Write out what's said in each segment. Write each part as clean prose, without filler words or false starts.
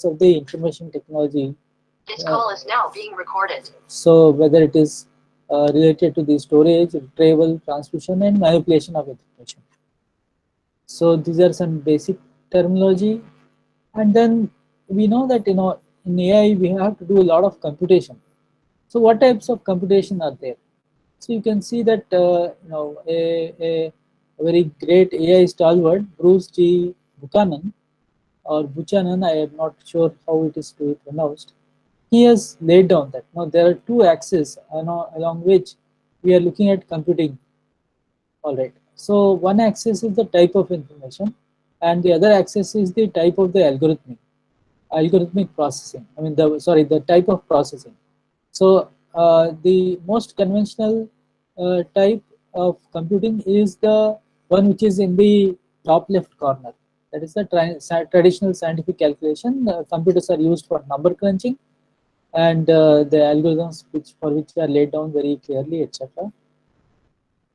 of the information technology. This call is now being recorded. So whether it is related to the storage, retrieval, transmission, and manipulation of information. So these are some basic terminology, and then we know that in AI we have to do a lot of computation. So what types of computation are there? So you can see that a very great AI stalwart, Bruce G. Buchanan or Buchanan, I am not sure how it is to be pronounced. He has laid down that now there are two axes along which we are looking at computing. All right. So one axis is the type of information, and the other axis is the type of the algorithmic processing. I mean the type of processing. So the most conventional type of computing is the one which is in the top left corner. That is the traditional scientific calculation. Computers are used for number crunching, and the algorithms for which are laid down very clearly, etc.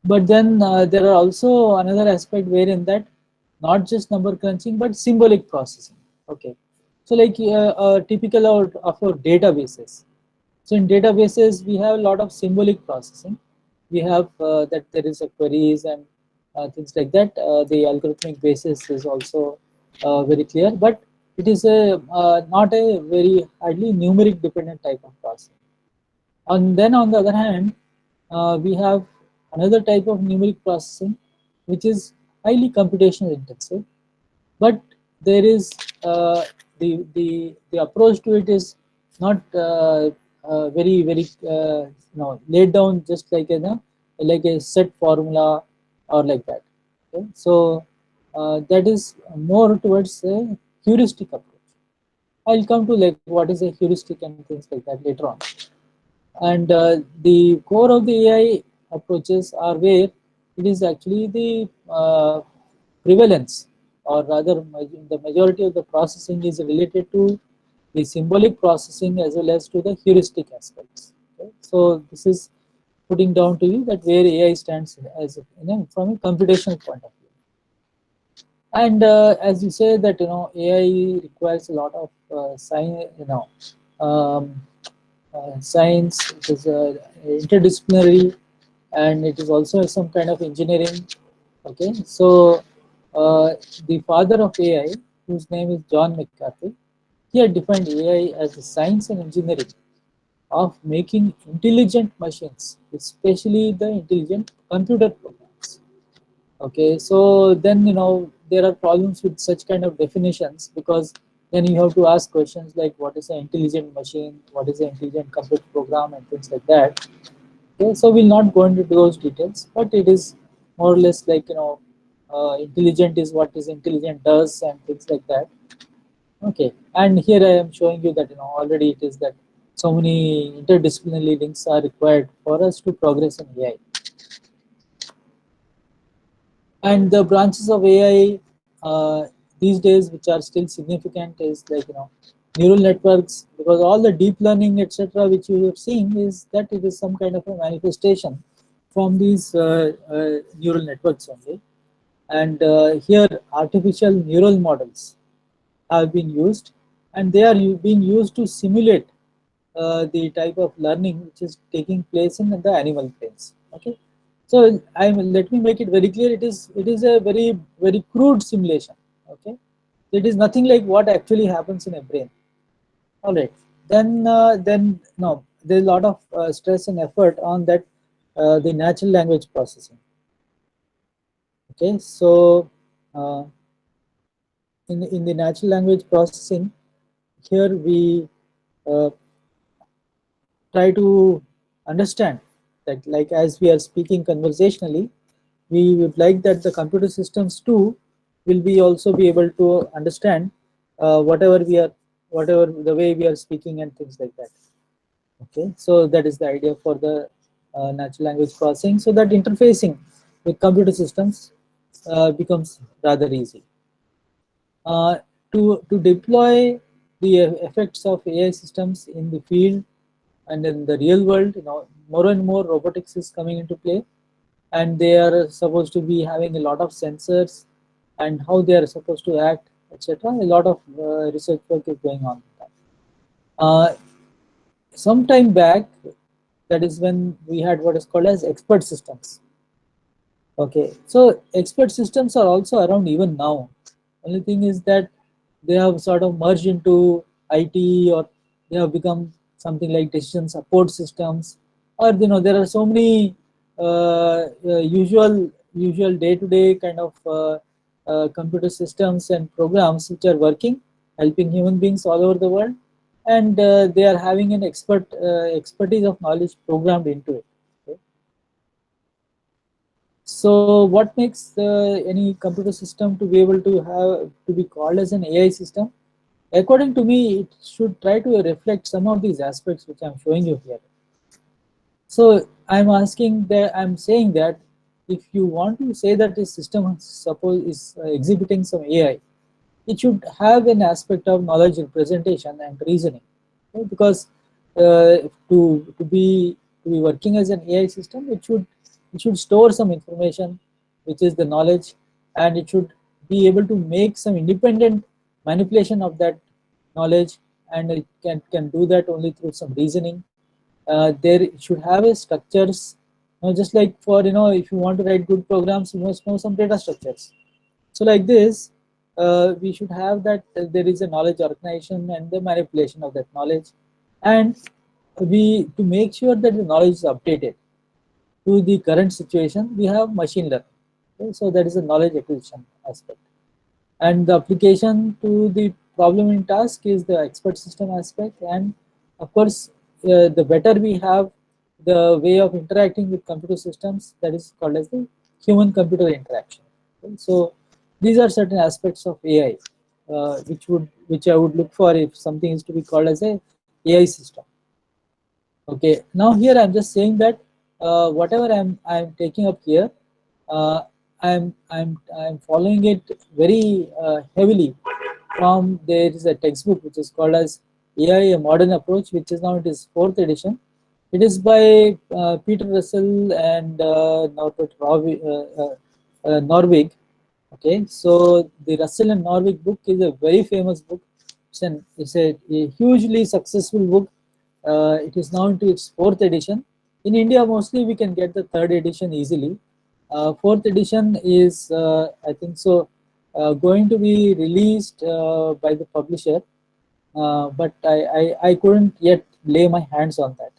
But then there are also another aspect wherein that not just number crunching but symbolic processing. Okay, so like typical of our databases. So in databases, we have a lot of symbolic processing. We have that there is a queries and things like that. The algorithmic basis is also very clear, but it is a not a very highly numeric dependent type of processing. And then on the other hand, we have another type of numeric processing, which is highly computational intensive, but there is the approach to it is not very laid down just like a set formula or like that. Okay? So that is more towards a heuristic approach. I'll come to like what is a heuristic and things like that later on. And the core of the AI approaches are where it is actually the prevalence, or rather the majority of the processing is related to the symbolic processing as well as to the heuristic aspects. Okay? So this is putting down to you that where AI stands as from a computational point of view. And as you say that AI requires a lot of science, um, science. It is interdisciplinary, and it is also some kind of engineering. Okay, so the father of AI, whose name is John McCarthy, he had defined AI as the science and engineering of making intelligent machines, especially the intelligent computer programs. Okay, so then there are problems with such kind of definitions, because then you have to ask questions like what is an intelligent machine, what is an intelligent computer program, and things like that. Okay, so we'll not go into those details, but it is more or less like intelligent is what is intelligent does and things like that. Okay, and here I am showing you that already it is that so many interdisciplinary links are required for us to progress in AI. And the branches of AI these days which are still significant is like neural networks, because all the deep learning etc. which you have seen is that it is some kind of a manifestation from these neural networks only. And here artificial neural models have been used, and they are being used to simulate the type of learning which is taking place in the animal brains. Okay, so let me make it very clear. It is a very crude simulation. Okay, it is nothing like what actually happens in a brain. All right, then no, there's a lot of stress and effort on that the natural language processing. Okay, so uh, in the natural language processing, here we uh, try to understand that, like as we are speaking conversationally, we would like that the computer systems too will be also be able to understand whatever the way we are speaking and things like that. Okay, so that is the idea for the natural language processing, so that interfacing with computer systems becomes rather easy. uh, to deploy the effects of AI systems in the field and in the real world, more and more robotics is coming into play, and they are supposed to be having a lot of sensors and how they are supposed to act. etc. A lot of research work is going on. Some time back, that is when we had what is called as expert systems. Okay, so expert systems are also around even now. Only thing is that they have sort of merged into IT, or they have become something like decision support systems, or there are so many usual day-to-day kind of computer systems and programs which are working, helping human beings all over the world, and they are having an expertise of knowledge programmed into it. Okay. So what makes any computer system to be able to have to be called as an AI system? According to me, it should try to reflect some of these aspects which I'm showing you here. So I'm saying that if you want to say that this system suppose is exhibiting some AI, it should have an aspect of knowledge representation and reasoning. Okay? Because to be working as an AI system, it should store some information, which is the knowledge, and it should be able to make some independent manipulation of that knowledge, and it can do that only through some reasoning. There should have a structures, just like for if you want to write good programs, you must know some data structures. So like this, we should have that there is a knowledge organization and the manipulation of that knowledge, and we to make sure that the knowledge is updated to the current situation, we have machine learning. Okay? So that is a knowledge acquisition aspect, and the application to the problem in task is the expert system aspect. And of course, the better we have the way of interacting with computer systems, that is called as the human computer interaction. Okay? So these are certain aspects of AI which I would look for if something is to be called as a AI system. Okay, now here I'm just saying that whatever I'm taking up here, uh, I'm following it very heavily from. There is a textbook which is called as AI: A Modern Approach, which is now it is fourth edition. It is by Peter Russell and Norbert Norvig. Okay, so the Russell and Norvig book is a very famous book. It's a hugely successful book. It is now into its fourth edition. In India, mostly we can get the third edition easily. Fourth edition is, I think so, going to be released by the publisher, but I couldn't yet lay my hands on that.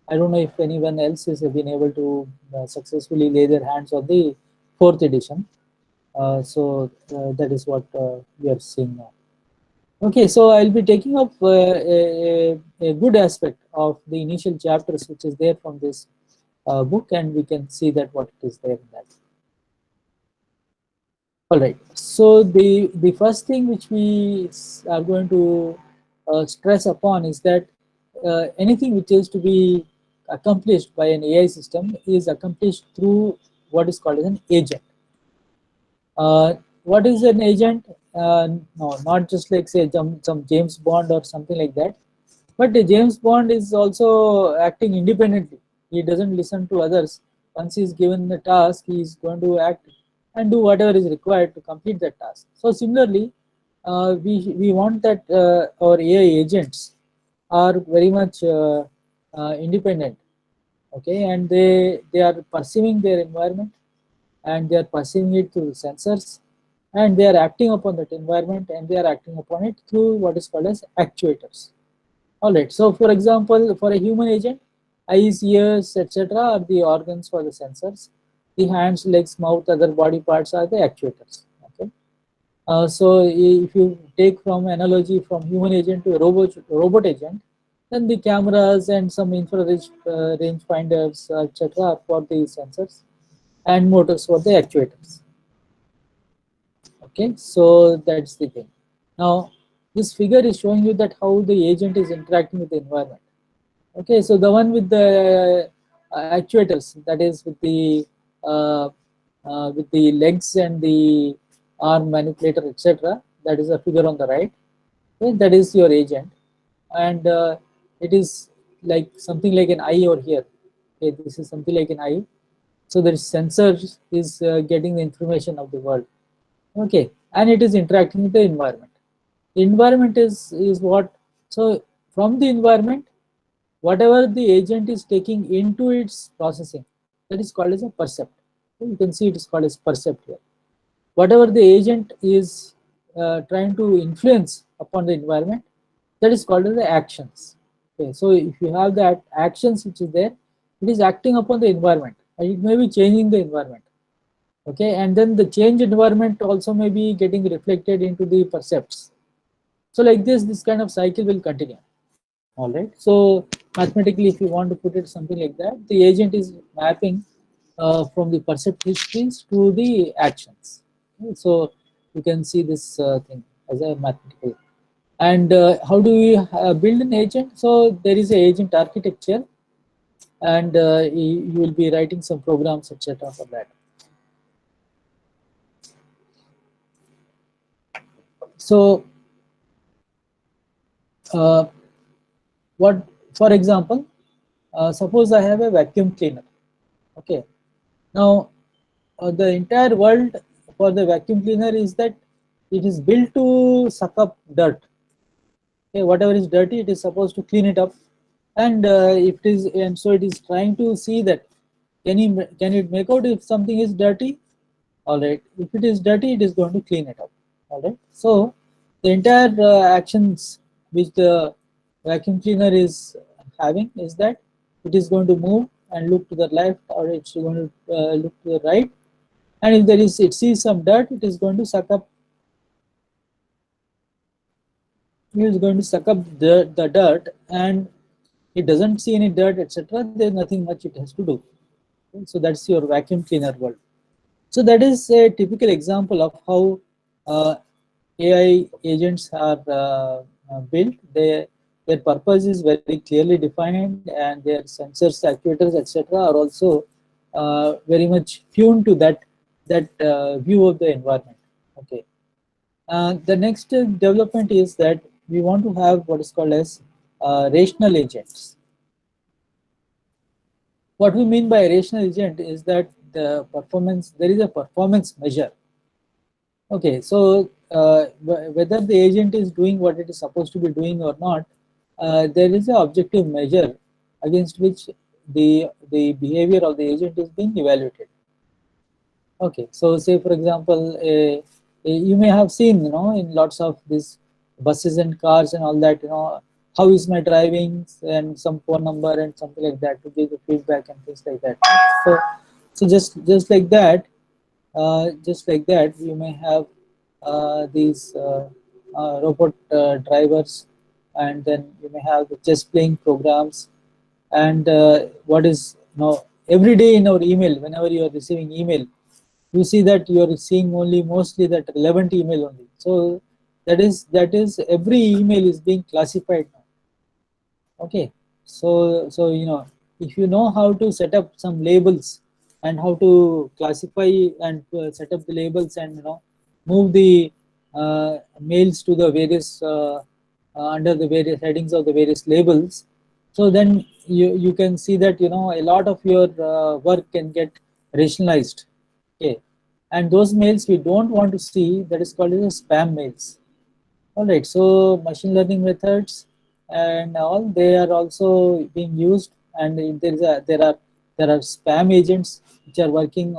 I don't know if anyone else has been able to successfully lay their hands on the fourth edition. So that is what we are seeing now. Okay, so I'll be taking up a good aspect of the initial chapters which is there from this book, and we can see that what it is there in that. All right, so the first thing which we are going to stress upon is that anything which is to be accomplished by an AI system is accomplished through what is called as an agent. What is an agent? No, not just like say some James Bond or something like that. But James Bond is also acting independently. He doesn't listen to others. Once he's given the task, he's going to act and do whatever is required to complete that task. So similarly, we want that our AI agents are very much independent. Okay, and they are perceiving their environment, and they are perceiving it through sensors, and they are acting upon that environment, and they are acting upon it through what is called as actuators. All right, so for example, for a human agent, eyes, ears, etc. are the organs for the sensors. The hands, legs, mouth, other body parts are the actuators. Okay. So if you take from analogy from human agent to a robot agent, then the cameras and some infrared range finders, etc. are for the sensors, and motors for the actuators. Okay, so that's the thing. Now, this figure is showing you that how the agent is interacting with the environment. Okay, so the one with the actuators, that is uh, with the legs and the arm manipulator, etc. That is a figure on the right. Okay, that is your agent, and it is like something like an eye over here. Okay, this is something like an eye. So the sensor is getting the information of the world. Okay, and it is interacting with the environment. Environment is what, so from the environment, whatever the agent is taking into its processing, that is called as a percept. You can see it is called as percept here. Whatever the agent is trying to influence upon the environment, that is called as the actions. Okay, so if you have that actions which is there, it is acting upon the environment, and it may be changing the environment. Okay, and then the change environment also may be getting reflected into the percepts. So like this kind of cycle will continue. All right. So mathematically, if you want to put it something like that, the agent is mapping from the percept histories to the actions. Okay, so you can see this thing as a mathematical. And how do we build an agent? So there is a agent architecture, and you will be writing some programs, etc. for that. So uh, what, for example, suppose I have a vacuum cleaner. Okay. Now the entire world for the vacuum cleaner is that it is built to suck up dirt. Okay, whatever is dirty, it is supposed to clean it up, and if it is, and so it is trying to see that can it make out if something is dirty. All right, if it is dirty, it is going to clean it up. All right, so the entire actions which the vacuum cleaner is having is that it is going to move and look to the left, or it's going to look to the right, and if there is, it sees some dirt, it is going to suck up, it is going to suck up the dirt, and it doesn't see any dirt, etc. There's nothing much it has to do. Okay, so that's your vacuum cleaner world. So that is a typical example of how uh, AI agents are built. Their purpose is very clearly defined, and their sensors, actuators, etc., are also very much tuned to that view of the environment. Okay. The next development is that we want to have what is called as rational agents. What we mean by a rational agent is that the performance, there is a performance measure. Okay, so whether the agent is doing what it is supposed to be doing or not, there is an objective measure against which the behavior of the agent is being evaluated. Okay, so say for example, you may have seen, in lots of these buses and cars and all that, how is my driving, and some phone number and something like that to give the feedback and things like that. So, so just like that, you may have these robot drivers, and then you may have the chess playing programs, and what is, every day in our email, whenever you are receiving email, you see that you are seeing only mostly that relevant email only. So that is every email is being classified now. Okay, so if you know how to set up some labels and how to classify and set up the labels, and move the mails to the various under the various headings of the various labels, so then you can see that a lot of your work can get rationalized. Okay, and those mails we don't want to see, that is called as spam mails. All right, so machine learning methods and all, they are also being used, and there are spam agents which are working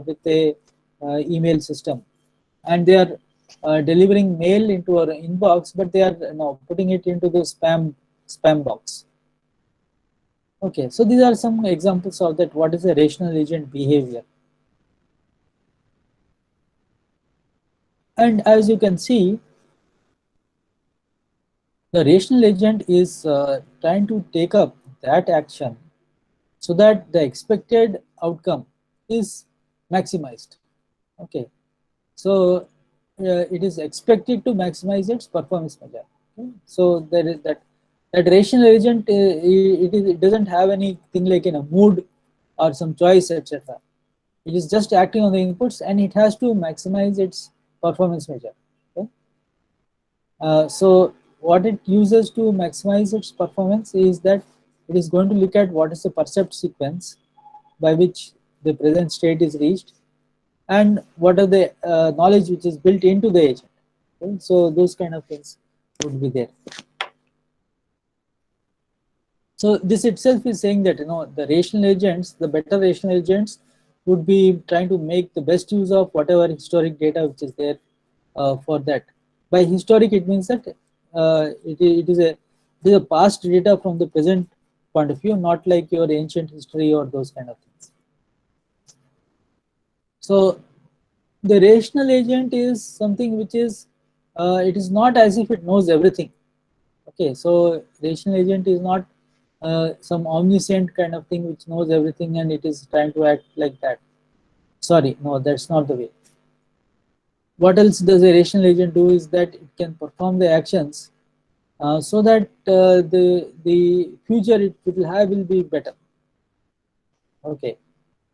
with a email system, and they are delivering mail into our inbox, but they are putting it into the spam box. Okay, so these are some examples of that. What is a rational agent behavior? And as you can see, the rational agent is trying to take up that action so that the expected outcome is maximized. Okay, so it is expected to maximize its performance measure. Okay? So there is that rational agent. It doesn't have anything like in a mood or some choice, etc. It is just acting on the inputs, and it has to maximize its performance measure. Okay? So what it uses to maximize its performance is that it is going to look at what is the percept sequence by which the present state is reached, and what are the knowledge which is built into the agent. Okay? So those kind of things would be there. So this itself is saying that the rational agents, the better rational agents, would be trying to make the best use of whatever historic data which is there for that. By historic, it means that it is a past data from the present point of view, not like your ancient history or those kind of things. So the rational agent is something which is it is not as if it knows everything. Okay, so rational agent is not some omniscient kind of thing which knows everything and it is trying to act like that. Sorry, no, that's not the way. What else does a rational agent do is that it can perform the actions so that the future it will have will be better. Okay,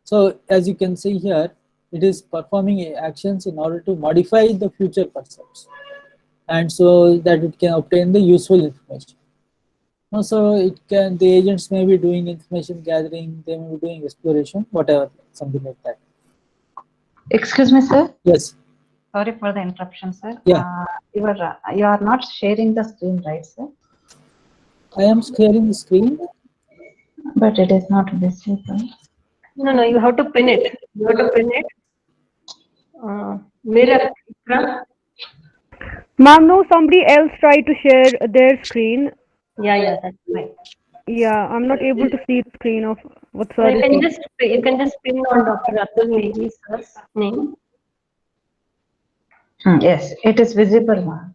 so as you can see here, it is performing actions in order to modify the future percepts, and so that it can obtain the useful information. So the agents may be doing information gathering, they may be doing exploration, whatever, something like that. Excuse me, sir. Yes. Sorry for the interruption, sir. Yeah. You are not sharing the screen, right, sir? I am sharing the screen. But it is not visible. No, you have to pin it. You have to pin it. Mirror. Ma'am, no, somebody else tried to share their screen. Yeah, that's right. Yeah, I'm not able to see the screen of what So sir you is can saying. just pin on Dr. Atul Negi's name. Yes, it is visible, ma'am.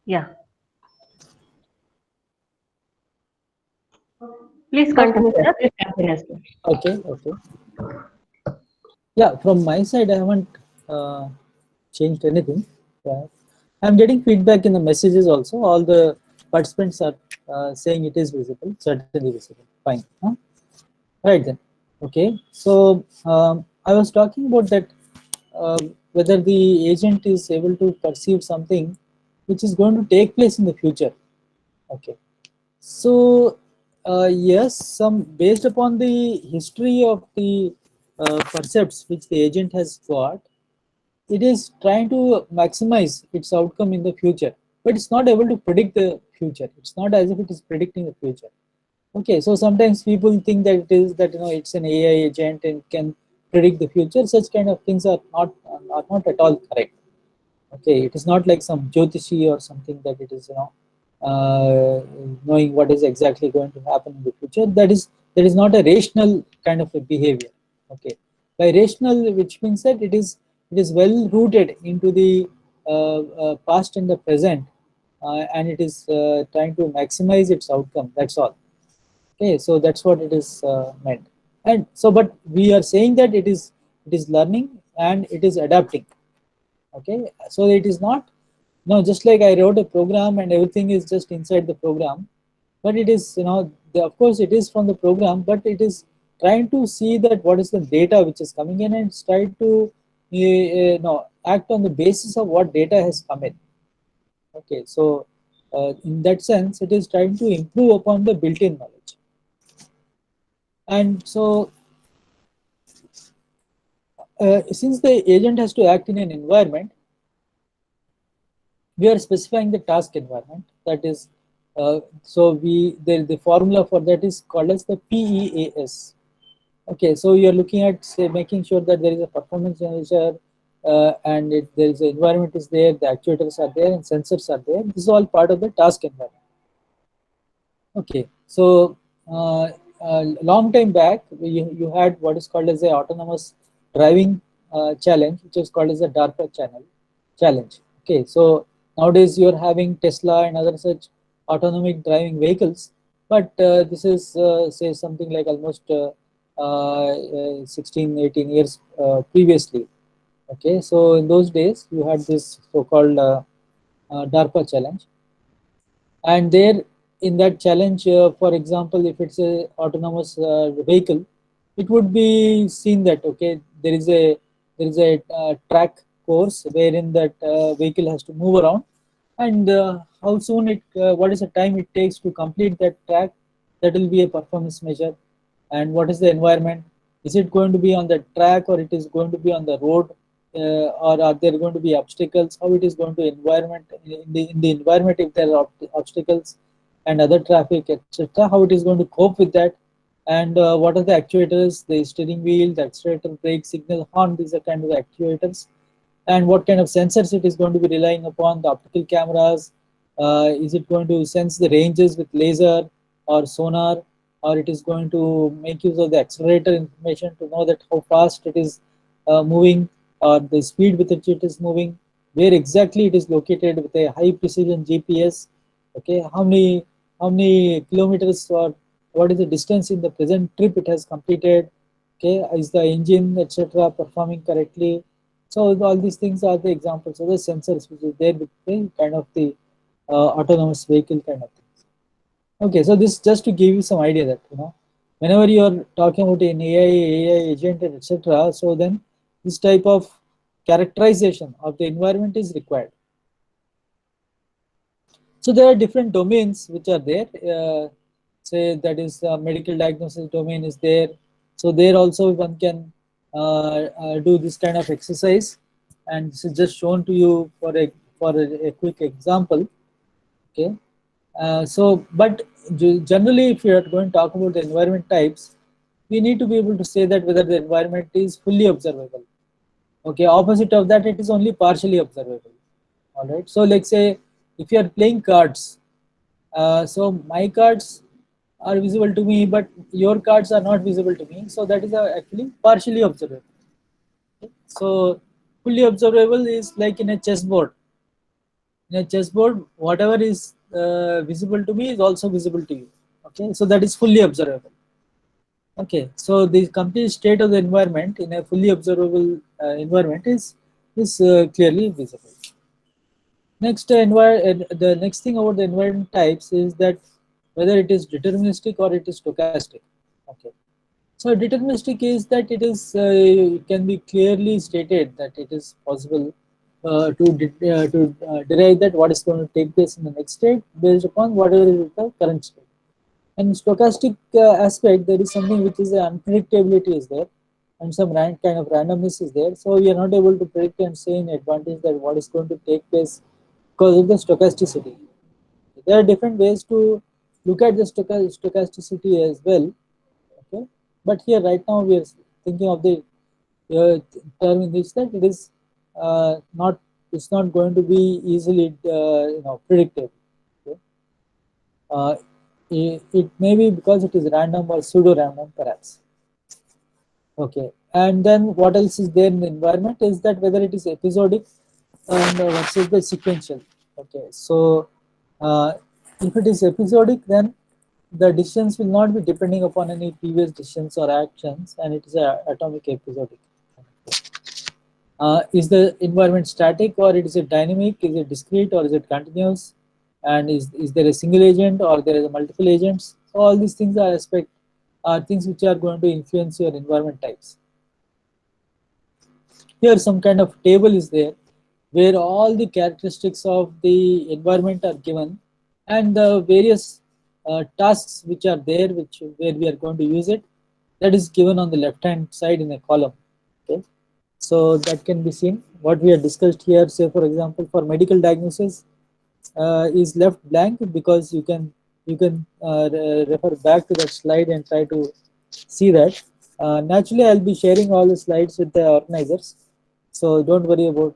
Yeah. Please continue, sir. Please continue, sir. Okay. Yeah, from my side, I haven't changed anything. I'm getting feedback in the messages also. All the participants are saying it is visible, certainly visible. Fine. Huh? Right then. Okay. So I was talking about that whether the agent is able to perceive something which is going to take place in the future. Okay. So yes, some based upon the history of the percepts which the agent has got, it is trying to maximize its outcome in the future, but it's not able to predict the future. It's not as if it is predicting the future. Okay, so sometimes people think that it is that it's an AI agent and can predict the future. Such kind of things are not at all correct. Okay, it is not like some Jyotishi or something that it is knowing what is exactly going to happen in the future. That is not a rational kind of a behavior. Okay, by rational, which means that it is well rooted into the past and the present, and it is trying to maximize its outcome. That's all. Okay, so that's what it is meant. And so, but we are saying that it is learning and it is adapting. Okay, so it is not just like I wrote a program and everything is just inside the program, but it is of course it is from the program, but it is trying to see that what is the data which is coming in and try to act on the basis of what data has come in. Okay, so in that sense, it is trying to improve upon the built-in knowledge. And so since the agent has to act in an environment, we are specifying the task environment. That is, so the formula for that is called as the PEAS. Okay, so you are looking at making sure that there is a performance measure and there is an environment is there, the actuators are there, and sensors are there. This is all part of the task environment. Okay, so long time back, you had what is called as a autonomous driving challenge, which is called as a DARPA challenge. Okay, so nowadays you are having Tesla and other such autonomic driving vehicles, but this is say something like almost 16-18 years previously. Okay, so in those days you had this so-called DARPA challenge, and there in that challenge, for example, if it's a autonomous vehicle, it would be seen that okay, there is a track course wherein that vehicle has to move around, and how soon what is the time it takes to complete that track, that will be a performance measure. And what is the environment? Is it going to be on the track or it is going to be on the road? or are there going to be obstacles, how it is going to environment in the environment if there are obstacles and other traffic, etc., how it is going to cope with that, and what are the actuators, the steering wheel, the accelerator, brake, signal, horn, these are kind of actuators, and what kind of sensors it is going to be relying upon, the optical cameras, is it going to sense the ranges with laser or sonar, or it is going to make use of the accelerator information to know that how fast it is moving, or the speed with which it is moving, where exactly it is located with a high precision GPS, okay, how many kilometers or what is the distance in the present trip it has completed, okay, is the engine, etc., performing correctly. So all these things are the examples of the sensors which is there with the kind of the autonomous vehicle kind of things. Okay, so this just to give you some idea that whenever you are talking about an AI agent and etc., so then this type of characterization of the environment is required. So there are different domains which are there. Say that is medical diagnosis domain is there. So there also one can do this kind of exercise, and this is just shown to you for a quick example. Okay. But generally, if you are going to talk about the environment types, we need to be able to say that whether the environment is fully observable. Okay, opposite of that, it is only partially observable. All right. So, let's say if you are playing cards, so my cards are visible to me, but your cards are not visible to me. So that is actually partially observable. Okay? So fully observable is like in a chessboard. In a chessboard, whatever is visible to me is also visible to you. Okay, so that is fully observable. Okay, so the complete state of the environment in a fully observable environment is clearly visible. Next, the next thing about the environment types is that whether it is deterministic or it is stochastic. Okay, so deterministic is that it is it can be clearly stated that it is possible to derive that what is going to take place in the next state based upon whatever is the current state. And stochastic aspect, there is something which is unpredictability is there, and some kind of randomness is there. So we are not able to predict and say in advantage that what is going to take place because of the stochasticity. There are different ways to look at the stochasticity as well. Okay, but here right now we are thinking of the term in which that it is not, it's not going to be easily predictable. Okay? It may be because it is random or pseudo random perhaps. Okay, and then what else is there in the environment is that whether it is episodic and versus the sequential. Okay, so if it is episodic, then the decisions will not be depending upon any previous decisions or actions, and it is a atomic episodic. Is the environment static or it is a dynamic? Is it discrete or is it continuous? And is there a single agent or there is multiple agents? So all these things are things which are going to influence your environment types. Here some kind of table is there where all the characteristics of the environment are given, and the various tasks which are there, where we are going to use it, that is given on the left hand side in a column. Okay, so that can be seen. What we have discussed here, say for example, for medical diagnosis, is left blank because you can refer back to that slide and try to see that. Naturally, I'll be sharing all the slides with the organizers, so don't worry about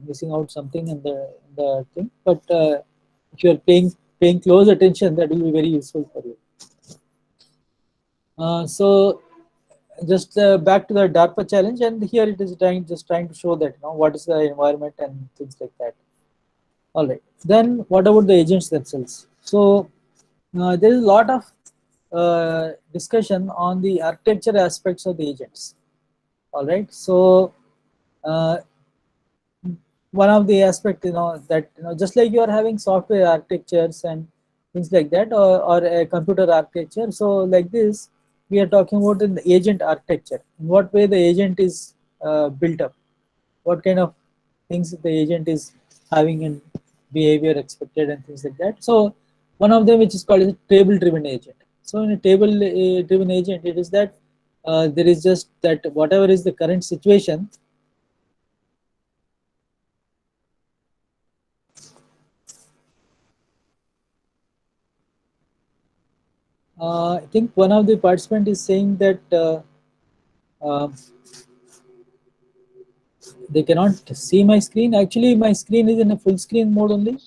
missing out something in the thing. But if you are paying close attention, that will be very useful for you. So just back to the DARPA challenge, and here it is trying to show that what is the environment and things like that. All right, then what about the agents themselves? So there is a lot of discussion on the architecture aspects of the agents. All right, so one of the aspect that just like you are having software architectures and things like that, or a computer architecture, so like this we are talking about in the agent architecture. In what way the agent is built up, what kind of things the agent is having in behavior expected and things like that. So one of them, which is called a table driven agent. So in a table driven agent, it is that there is just that whatever is the current situation, I think one of the participant is saying that they cannot see my screen. Actually, my screen is in a full screen mode only.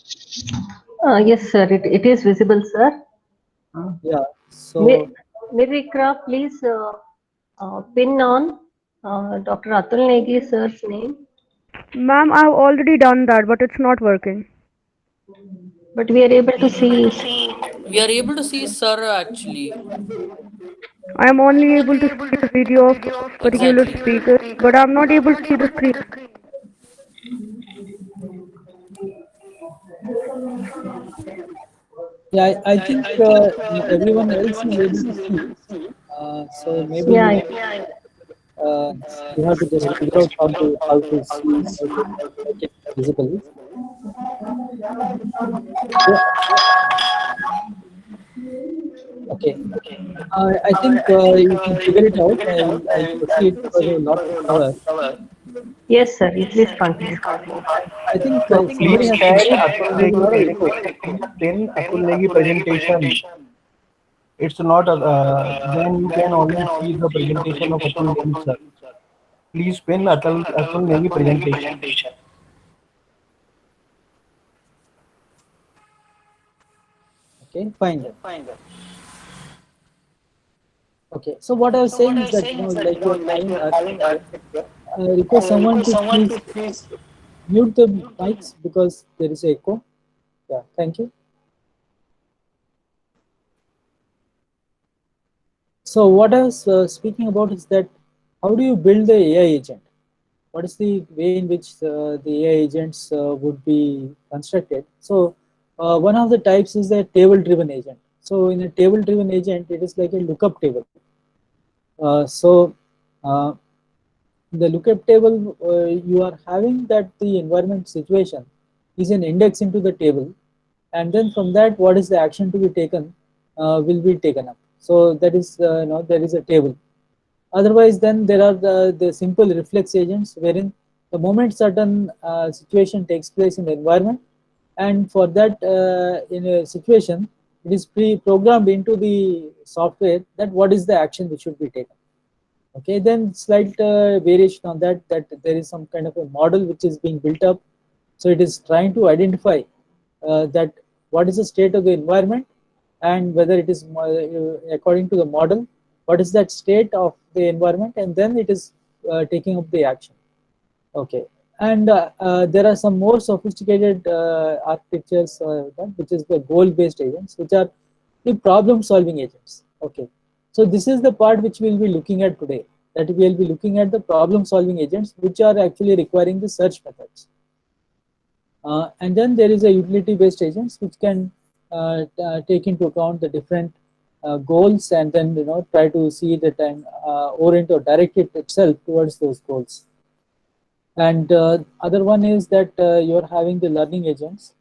Yes, sir. It is visible, sir. Yeah. So May Vikra please pin on Dr. Atul Negi sir's name, Ma'am, I've already done that, but it's not working. but we are able to see. We are able to see sir actually. I am only able to see the video of particular Exactly. speaker, but I'm not able to see the screen. yeah, I think everyone else is able to see. So maybe Yeah, uh, you have to just figure out how to see make it visible. Yeah, okay. I think you can figure it out. I'll proceed because I have a lot to cover. yes, sir. You please continue. I think So somebody please has share posted. Atul There's a lot of Negi. echo. Please pin Atul Negi presentation. It's not. Then you can only see the presentation of Atul Negi sir. Please pin Atul Negi presentation. Okay, fine then. Okay, so what I was saying is that like you're having Arctic here. Request someone to please mute the mics because there is echo. Yeah, thank you. So what I was speaking about is that how do you build the AI agent? What is the way in which the AI agents would be constructed? So one of the types is a table-driven agent. So in a table-driven agent, it is like a lookup table. So the lookup table, you are having that the environment situation is an index into the table, and then from that, what is the action to be taken will be taken up. So that is, there is a table. Otherwise, then there are the simple reflex agents wherein the moment certain situation takes place in the environment, and for that in a situation, it is pre-programmed into the software that what is the action which should be taken. Okay, then slight variation on that, that there is some kind of a model which is being built up. So it is trying to identify that what is the state of the environment and whether it is according to the model, what is that state of the environment, and then it is taking up the action. Okay, and there are some more sophisticated architectures which is the goal-based agents, which are the problem-solving agents. Okay, so this is the part which we will be looking at today. That we will be looking at the problem-solving agents, which are actually requiring the search methods. And then there is a utility-based agents which can take into account the different goals, and then try to see that and orient or direct it itself towards those goals. And other one is that you're having the learning agents.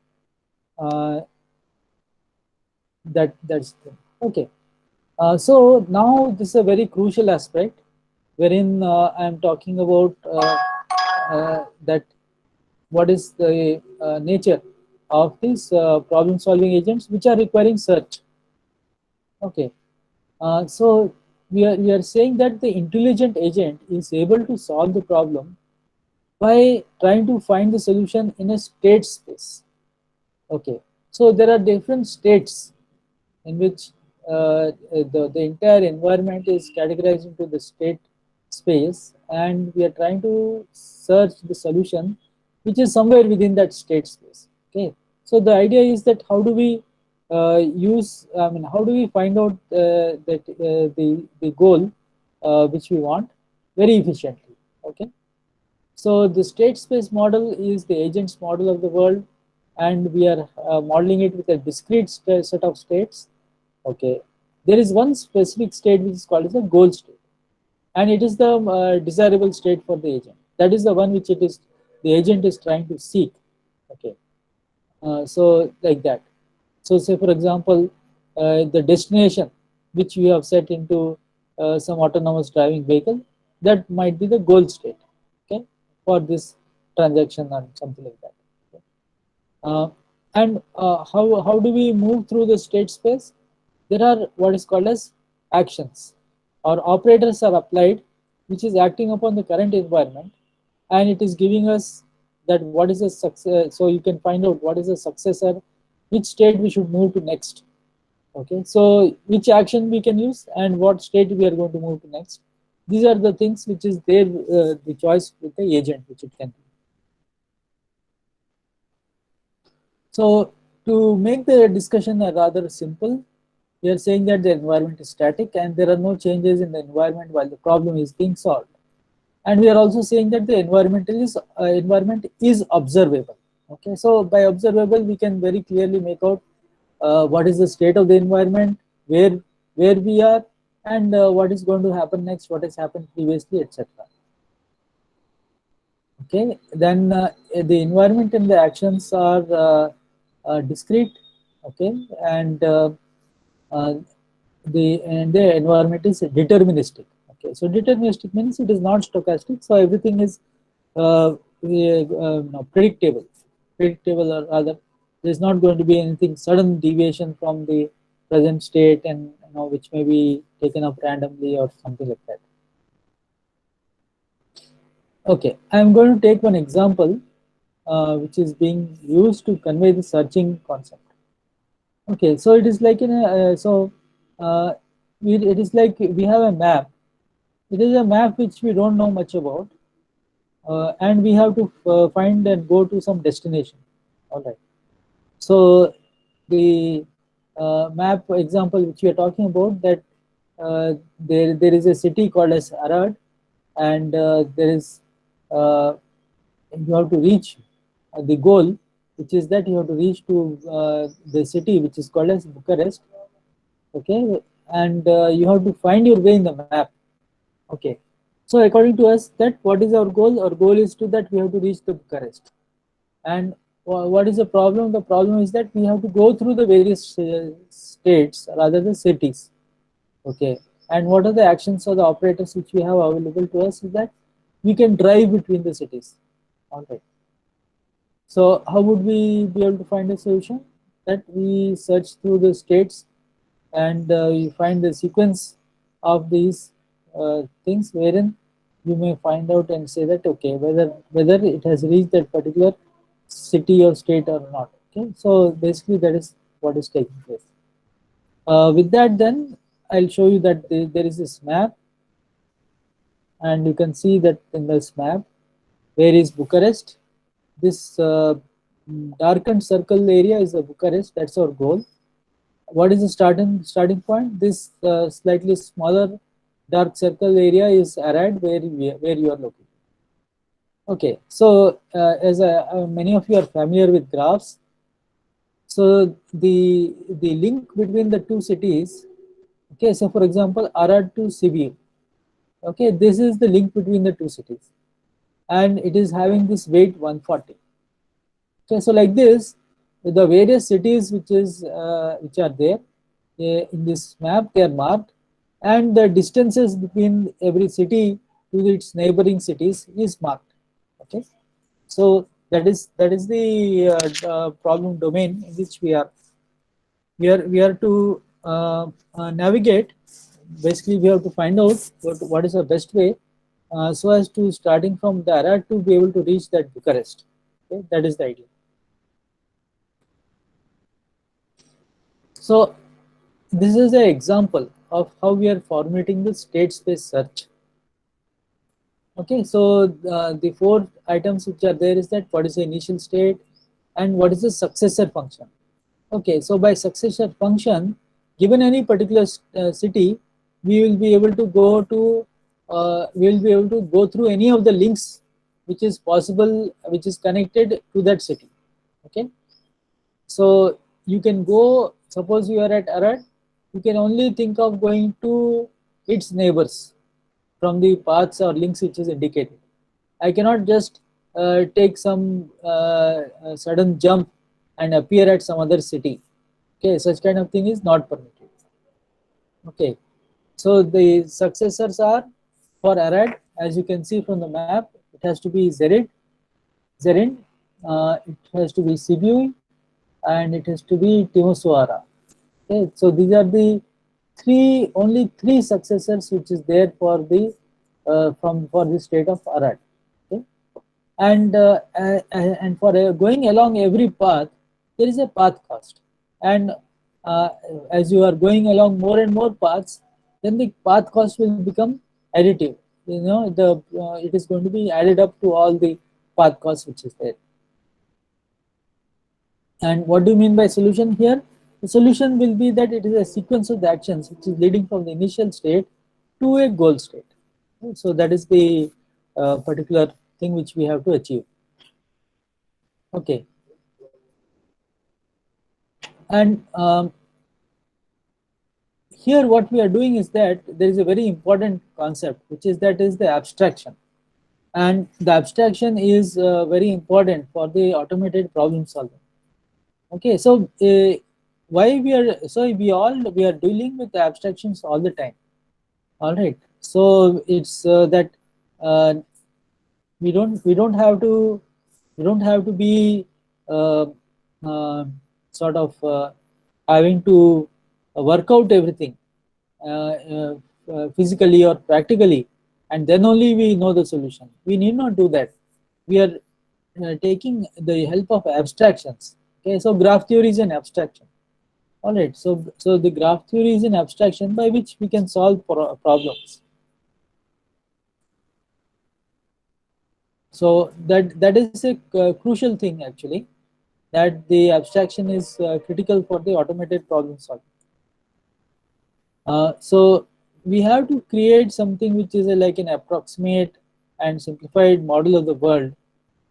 That's okay. So now this is a very crucial aspect, wherein I'm talking about that what is the nature of these problem-solving agents which are requiring search. Okay, so we are saying that the intelligent agent is able to solve the problem by trying to find the solution in a state space. Okay, so there are different states in which the entire environment is categorized into the state space, and we are trying to search the solution which is somewhere within that state space. Okay, so the idea is that how do we how do we find out that the goal which we want very efficiently. Okay, so the state space model is the agent's model of the world, and we are modeling it with a discrete set of states. Okay, there is one specific state which is called as a goal state, and it is the desirable state for the agent. That is the one which the agent is trying to seek. Okay, so like that. So say for example, the destination which we have set into some autonomous driving vehicle, that might be the goal state. Okay, for this transaction and something like that. Okay. And how do we move through the state space? there are what is called as actions or operators are applied, which is acting upon the current environment, and it is giving us that what is a success. So you can find out what is a successor, which state we should move to next. Okay, so which action we can use and what state we are going to move to next. These are the things which is there, the choice with the agent which it can be. So to make the discussion rather simple, we are saying that the environment is static and there are no changes in the environment while the problem is being solved. And we are also saying that the environment is observable. Okay, so by observable we can very clearly make out what is the state of the environment, where we are, and what is going to happen next, what has happened previously, etc. Okay, then the environment and the actions are discrete. Okay, and the environment is deterministic. Okay, so deterministic means it is not stochastic, so everything is predictable or rather there is not going to be anything sudden deviation from the present state and which may be taken up randomly or something like that. Okay, I am going to take one example which is being used to convey the searching concept. Okay, so it is like in a it is like we have a map. It is a map which we don't know much about, and we have to find and go to some destination. All right. So the map example which we are talking about, that there is a city called as Arad, and there is you have to reach the goal, which is that you have to reach to the city which is called as Bucharest. Okay, and you have to find your way in the map. Okay, so according to us, that what is our goal? Our goal is to that we have to reach the Bucharest. And what is the problem? The problem is that we have to go through the various states, rather the cities. Okay, and what are the actions or the operators which we have available to us is that we can drive between the cities. All right. So how would we be able to find a solution? That we search through the states and you find the sequence of these things wherein you may find out and say that okay, whether it has reached that particular city or state or not. Okay, so basically that is what is taking place. With that, then I'll show you that there is this map, and you can see that in this map, where is Bucharest? This darkened circle area is the Bucharest. That's our goal. What is the starting point? This slightly smaller dark circle area is Arad, where you are located. Okay, so as many of you are familiar with graphs, so the link between the two cities. Okay, so for example, Arad to Sibiu. Okay, this is the link between the two cities, and it is having this weight 140. Okay, so like this, the various cities which are there in this map, they are marked, and the distances between every city to its neighboring cities is marked. Okay, so that is the problem domain in which we are to navigate. Basically, we have to find out what is the best way so as to, starting from the Arad, to be able to reach that Bucharest. Okay, that is the idea. So this is an example of how we are formatting the state space search. Okay, so the four items which are there is that what is the initial state and what is the successor function. Okay, so by successor function, given any particular city, we will be able to go through any of the links which is possible, which is connected to that city. Okay, so you can go, suppose you are at Arad, you can only think of going to its neighbors from the paths or links which is indicated. I cannot just take some sudden jump and appear at some other city. Okay, such kind of thing is not permitted. Okay, so the successors are for Arad, as you can see from the map, it has to be Zerin, it has to be Sibiu, and it has to be Timisoara. Okay, so these are the only three successors which is there for the for the state of Arad. Okay? And for going along every path, there is a path cost, and as you are going along more and more paths, then the path cost will become additive. You know, it is going to be added up to all the path costs which is there. And what do you mean by solution here? The solution will be that it is a sequence of the actions which is leading from the initial state to a goal state. So that is the particular thing which we have to achieve. Okay. And here what we are doing is that there is a very important concept, which is the abstraction. And the abstraction is very important for the automated problem solving. Okay, so why we are dealing with the abstractions all the time. All right, so it's that we don't have to be sort of having to work out everything physically or practically, and then only we know the solution. We need not do that. We are taking the help of abstractions. Okay, so graph theory is an abstraction. All right, so the graph theory is an abstraction by which we can solve problems. So that is a crucial thing actually, that the abstraction is critical for the automated problem solving. So we have to create something which is like an approximate and simplified model of the world,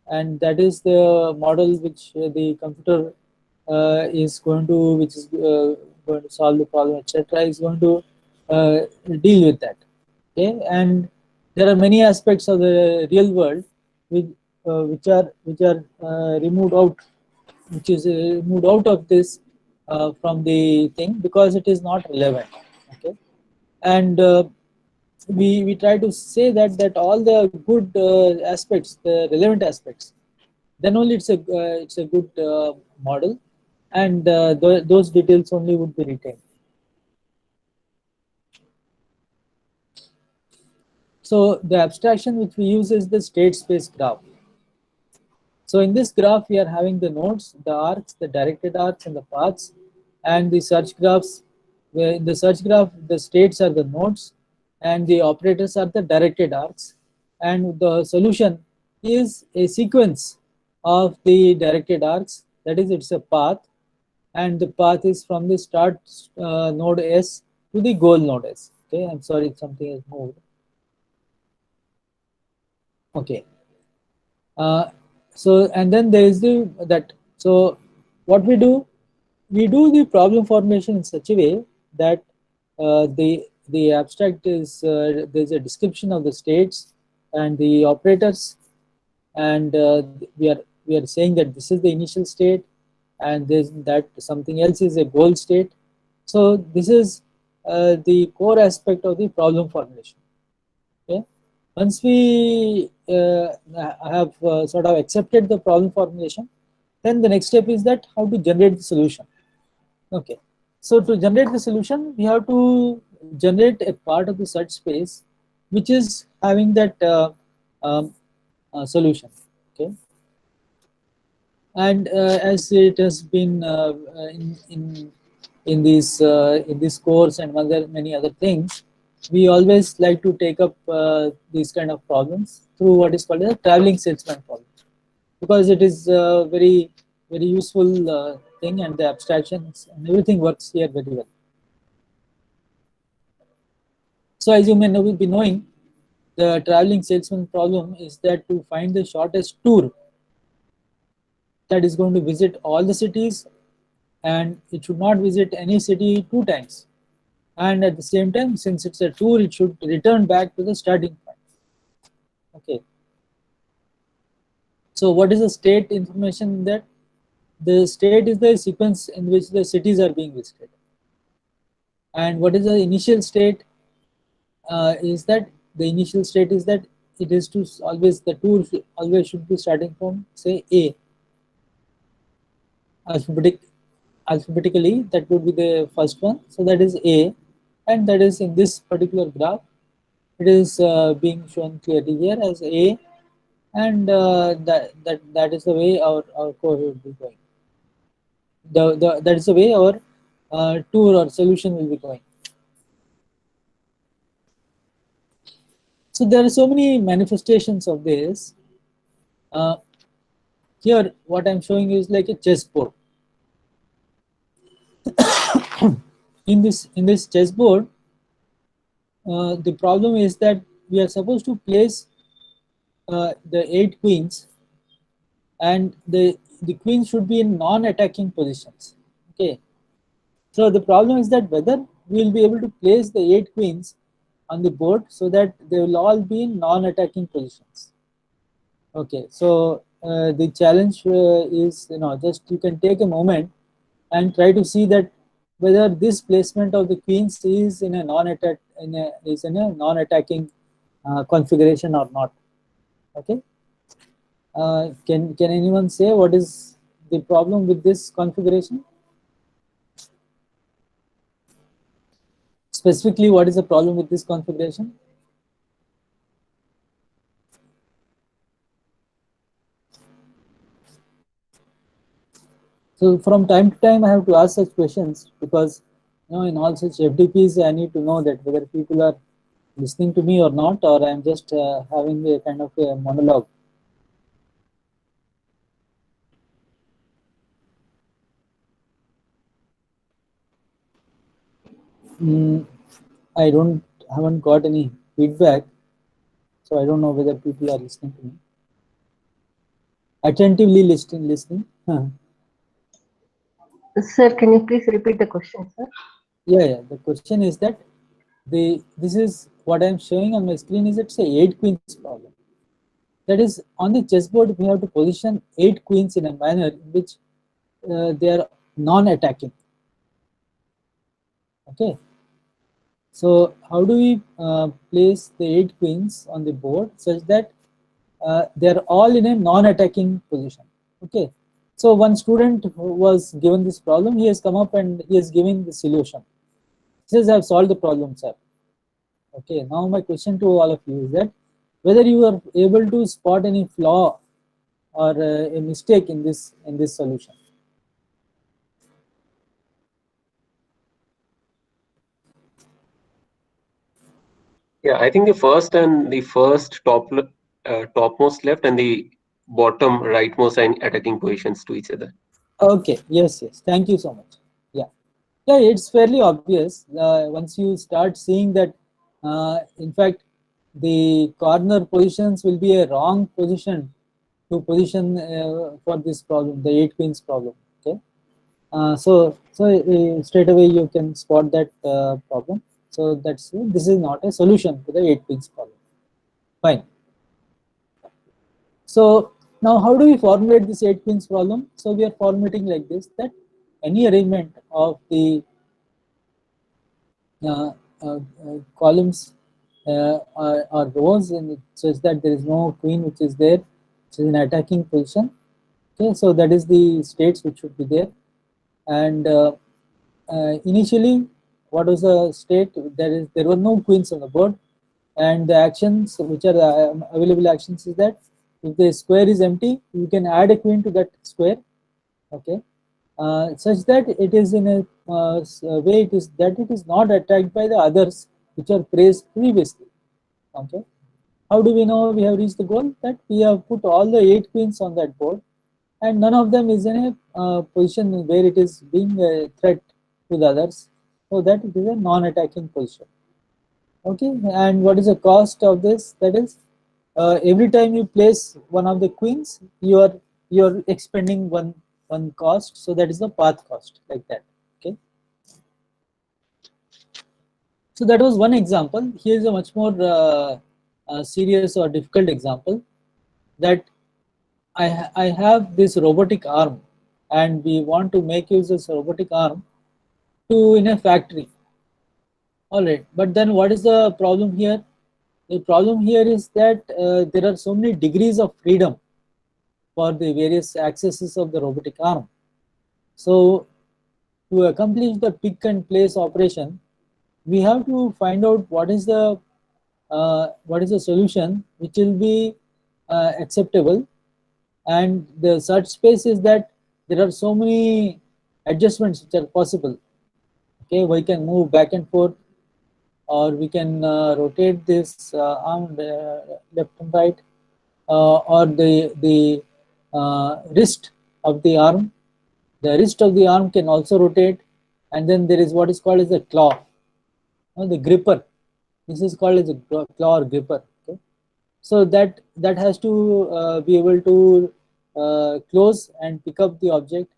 and that is the model which the computer is going to solve the problem, etc. is going to deal with that. Okay, and there are many aspects of the real world which are removed out, which is removed out of this from the thing, because it is not relevant. Okay, and we try to say that all the good aspects, the relevant aspects, then only it's a good model, and those details only would be retained. So the abstraction which we use is the state space graph. So in this graph we are having the nodes, the arcs, the directed arcs, and the paths, and the search graphs. Where in the search graph the states are the nodes and the operators are the directed arcs, and the solution is a sequence of the directed arcs, that is, it's a path, and the path is from the start node S to the goal node S. Okay, I'm sorry, something has moved. Okay, so and then there is so what we do the problem formulation in such a way that the abstract is there's a description of the states and the operators, and we are saying that this is the initial state, and there's that something else is a goal state. So this is the core aspect of the problem formulation. Okay, once we have sort of accepted the problem formulation, then the next step is that how to generate the solution. Okay, so to generate the solution, we have to generate a part of the search space which is having that solution. Okay, and as it has been in this course and many other things, we always like to take up these kind of problems through what is called a traveling salesman problem, because it is very useful thing, and the abstractions and everything works here very well. So as you may be knowing, the traveling salesman problem is that to find the shortest tour that is going to visit all the cities, and it should not visit any city 2 times, and at the same time, since it's a tour, it should return back to the starting point. Okay, so what is the state information in that? The state is the sequence in which the cities are being visited, and what is the initial state? Is that the initial state is that it is to always, the tour always should be starting from, say, A. Alphabetically, that would be the first one, so that is A, and that is in this particular graph. It is being shown clearly here as A, and that is the way our code will be going. That is the way our tour or solution will be going. So there are so many manifestations of this. Here, what I'm showing is like a chessboard. in this chessboard, the problem is that we are supposed to place the 8 queens, and the queens should be in non-attacking positions. Okay, so the problem is that whether we will be able to place the 8 queens on the board so that they will all be in non-attacking positions. Okay, so the challenge is, just you can take a moment and try to see that whether this placement of the queens is in a non-attacking configuration or not. Okay, can anyone say what is the problem with this configuration? Specifically, what is the problem with this configuration? So from time to time, I have to ask such questions because in all such FDPs, I need to know that whether people are listening to me or not, or I'm just having a kind of a monologue. I haven't got any feedback, so I don't know whether people are listening to me. Attentively listening. Sir, can you please repeat the question, sir? Yeah. The question is that this is what I'm showing on my screen is it's a 8 queens problem. That is, on the chessboard we have to position 8 queens in a manner in which they are non-attacking. Okay. So how do we place the 8 queens on the board such that they are all in a non-attacking position? Okay. So one student who was given this problem, he has come up and he is giving the solution. He says, I have solved the problem, sir. Okay, now my question to all of you is that whether you are able to spot any flaw or a mistake in this solution. Yeah, I think the first topmost left and the bottom rightmost are in attacking positions to each other. Okay, yes, thank you so much. Yeah, it's fairly obvious once you start seeing that in fact the corner positions will be a wrong position to position for this problem, the 8 queens problem. Okay, so straight away you can spot that problem. So this is not a solution to the 8 queens problem. Fine. So now how do we formulate this 8 queens problem? So we are formulating like this, that any arrangement of the columns or rows in such that there is no queen which is there, which is in attacking position. Okay, so that is the states which should be there. And initially, what was the state? There were no queens on the board, and the actions which are available actions is that if the square is empty, you can add a queen to that square. Okay, such that it is in a way it is not attacked by the others which are placed previously. Okay, how do we know we have reached the goal? That we have put all the 8 queens on that board, and none of them is in a position where it is being a threat to the others, so that it is a non-attacking position. Okay, and what is the cost of this? That is, every time you place one of the queens, you are expending one cost, so that is the path cost, like that. Okay, so that was one example. Here is a much more serious or difficult example, that I have this robotic arm, and we want to make use of this robotic arm in a factory. All right, but then what is the problem here? The problem here is that there are so many degrees of freedom for the various accesses of the robotic arm. So to accomplish the pick and place operation, we have to find out what is the solution which will be acceptable, and the search space is that there are so many adjustments which are possible. Okay, we can move back and forth, or we can rotate this arm left and right, or the wrist of the arm. The wrist of the arm can also rotate, and then there is what is called as a claw, the gripper. This is called as a claw or gripper. Okay? So that has to be able to close and pick up the object.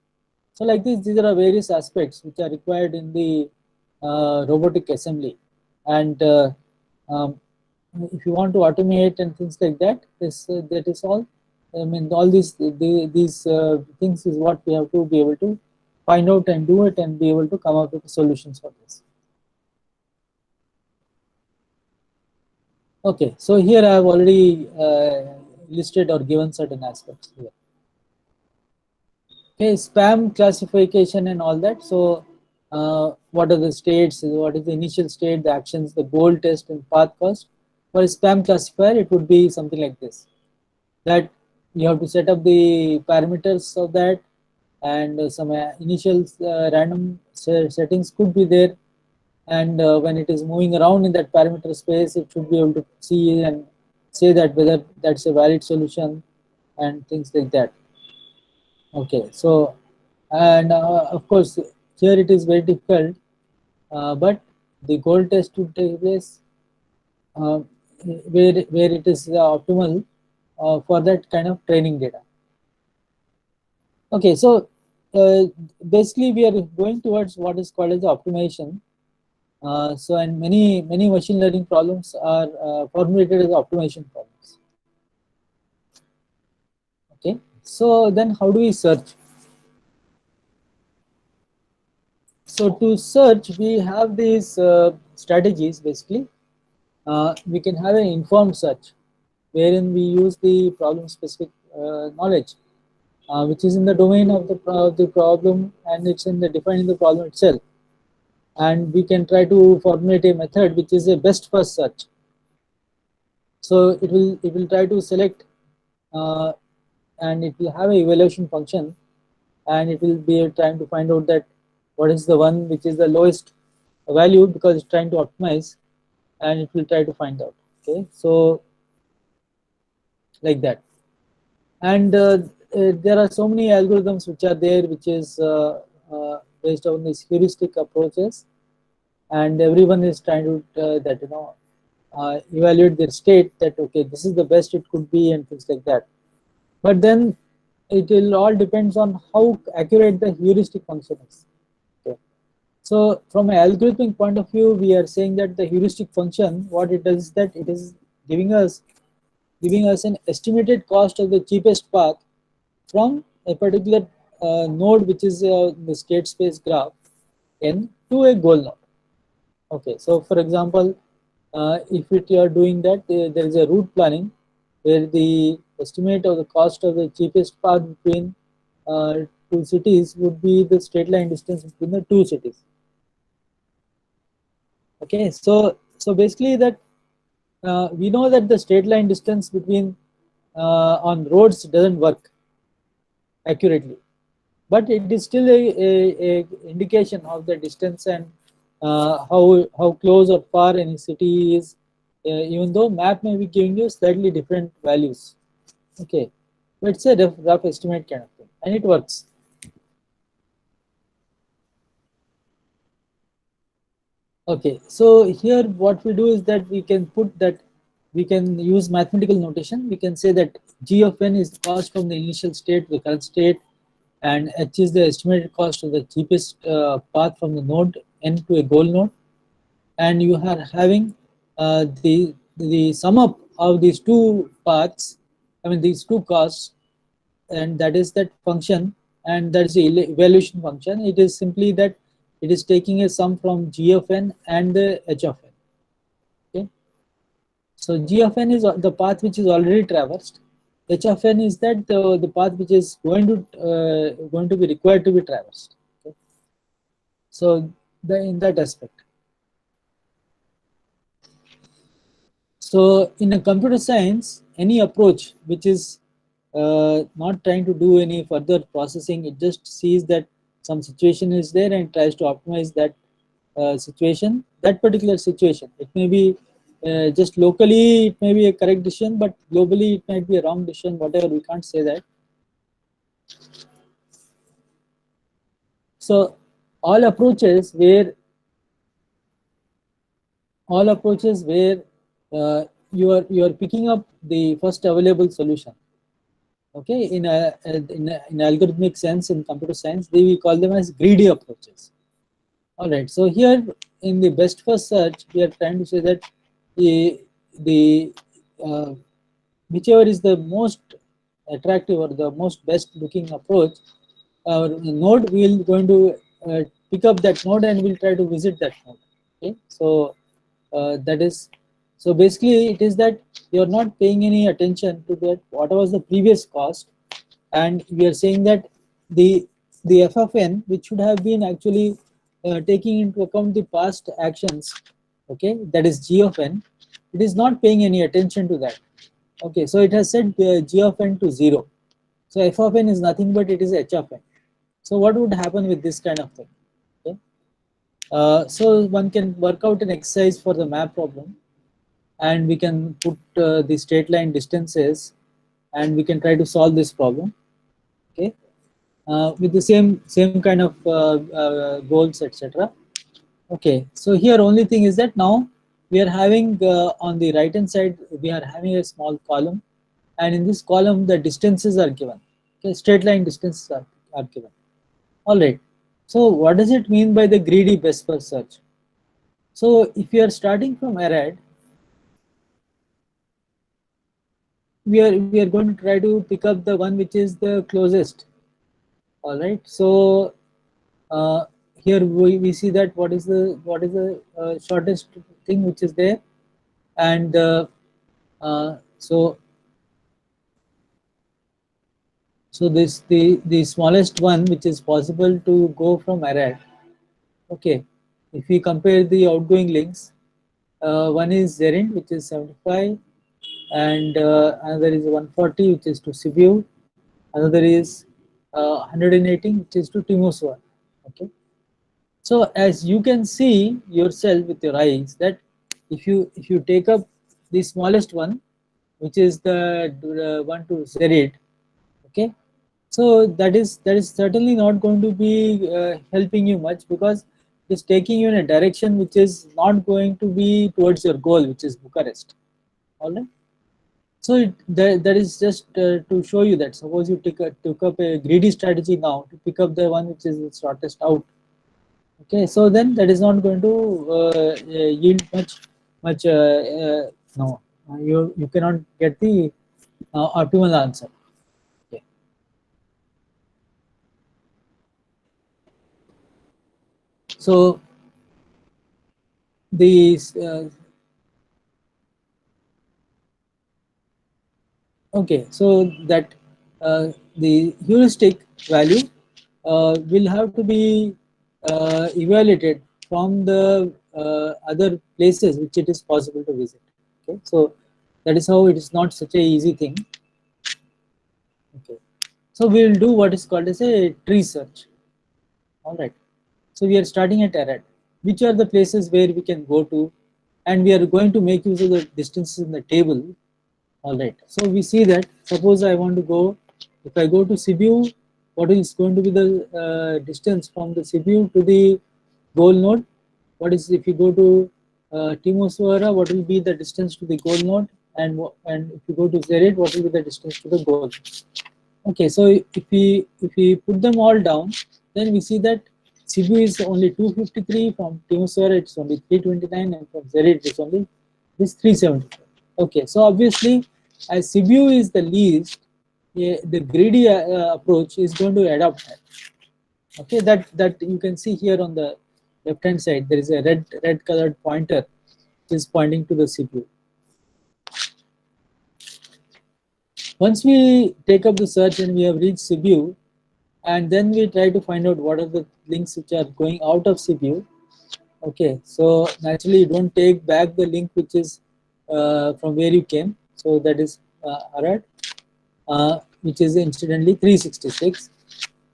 So like this, these are various aspects which are required in the robotic assembly. And if you want to automate and things like that, that is all. I mean, all these things is what we have to be able to find out and do it, and be able to come up with solutions for this. Okay, so here I have already listed or given certain aspects here. Okay, spam classification and all that. So what are the states, what is the initial state, the actions, the goal test and path cost. For a spam classifier, it would be something like this, that you have to set up the parameters of that, and some initial random settings could be there, and when it is moving around in that parameter space, it should be able to see and say that whether that's a valid solution and things like that. Okay, so, and of course here it is very difficult, but the goal test to take place where it is optimal for that kind of training data. Okay, so basically we are going towards what is called as optimization. So, and many machine learning problems are formulated as optimization problems. Okay, so then how do we search? So to search, we have these strategies. Basically, we can have an informed search, wherein we use the problem-specific knowledge, which is in the domain of the problem, and it's in the defining the problem itself. And we can try to formulate a method which is a best first search. So it will try to select, and it will have an evaluation function, and it will be trying to find out that what is the one which is the lowest value, because it's trying to optimize, and it will try to find out. Okay, so like that. And there are so many algorithms which are there, which is based on these heuristic approaches, and everyone is trying to evaluate their state, that okay, this is the best it could be and things like that. But then it will all depends on how accurate the heuristic function is. Okay. So from an algorithmic point of view, we are saying that the heuristic function, what it does is that it is giving us an estimated cost of the cheapest path from a particular node, which is the state space graph n, to a goal node. Okay, so for example, if you are doing that, there is a route planning where the estimate of the cost of the cheapest path between two cities would be the straight line distance between the two cities. Okay, so basically that we know that the straight line distance between on roads doesn't work accurately, but it is still a indication of the distance and how close or far any city is, even though map may be giving you slightly different values. Okay, but it's a rough estimate kind of thing, and it works. Okay, so here what we do is that we can put that, we can use mathematical notation. We can say that g of n is the cost from the initial state to the current state, and h is the estimated cost of the cheapest path from the node n to a goal node, and you are having the sum up of these two paths, I mean these two costs, and that is that function, and that is the evaluation function. It is simply that it is taking a sum from g of n and the h of n. Okay, so g of n is the path which is already traversed. H of n is that the path which is going to be required to be traversed. Okay. So in that aspect. So in a computer science, any approach which is not trying to do any further processing, it just sees that some situation is there and tries to optimize that situation, that particular situation. It may be just locally, it may be a correct decision, but globally it might be a wrong decision, whatever, we can't say that. So all approaches where you are picking up the first available solution. Okay, in algorithmic sense, in computer science, we call them as greedy approaches. All right, so here in the best first search, we are trying to say that the whichever is the most attractive or the most best looking approach, our node, we will going to pick up that node and we'll try to visit that node. Okay, so that is, so basically it is that you are not paying any attention to that what was the previous cost, and we are saying that the f of n, which should have been actually taking into account the past actions, okay, that is g of n, it is not paying any attention to that. Okay, so it has set g of n to 0. So f of n is nothing but it is h of n. So what would happen with this kind of thing? Okay, so one can work out an exercise for the map problem, and we can put the straight line distances, and we can try to solve this problem. Okay, with the same kind of goals, etc. Okay, so here only thing is that now we are having on the right hand side, we are having a small column, and in this column the distances are given. Okay, straight line distances are given. All right, so what does it mean by the greedy best first search? So if you are starting from array, we are going to try to pick up the one which is the closest. All right, so here we see that what is the shortest thing which is there, and so this the smallest one which is possible to go from array. Okay, if we compare the outgoing links, one is Zerint, which is 75, and another is 140, which is to Sibiu, another is 118, which is to Timoswar. Okay, so as you can see yourself with your eyes that if you take up the smallest one, which is the one to Zerit, okay, so that is certainly not going to be helping you much, because it's taking you in a direction which is not going to be towards your goal, which is Bucharest. All right, so that is just to show you that suppose you took up a greedy strategy now to pick up the one which is the shortest out. Okay, so then that is not going to yield much no, you cannot get the optimal answer. Okay. So these okay, so that the heuristic value will have to be evaluated from the other places which it is possible to visit. Okay, so that is how it is not such a easy thing. Okay, so we will do what is called as a tree search. All right, so we are starting at array. Which are the places where we can go to, and we are going to make use of the distances in the table. All right, so we see that suppose I want to go, if I go to Sibiu, what is going to be the distance from the Sibiu to the goal node? What is, if you go to Timoswara, what will be the distance to the goal node? And if you go to Zerit, what will be the distance to the goal? Okay, so if we put them all down, then we see that Sibiu is only 253, from Timoswara it's only 329, and from Zerit it's only this 374. Okay, so obviously as Sibiu is the least, the greedy approach is going to adopt that. Okay, that you can see here on the left hand side, there is a red colored pointer which is pointing to the Sibiu. Once we take up the search and we have reached Sibiu, and then we try to find out what are the links which are going out of Sibiu. Okay, so naturally you don't take back the link which is from where you came. So that is Arad, which is incidentally 366.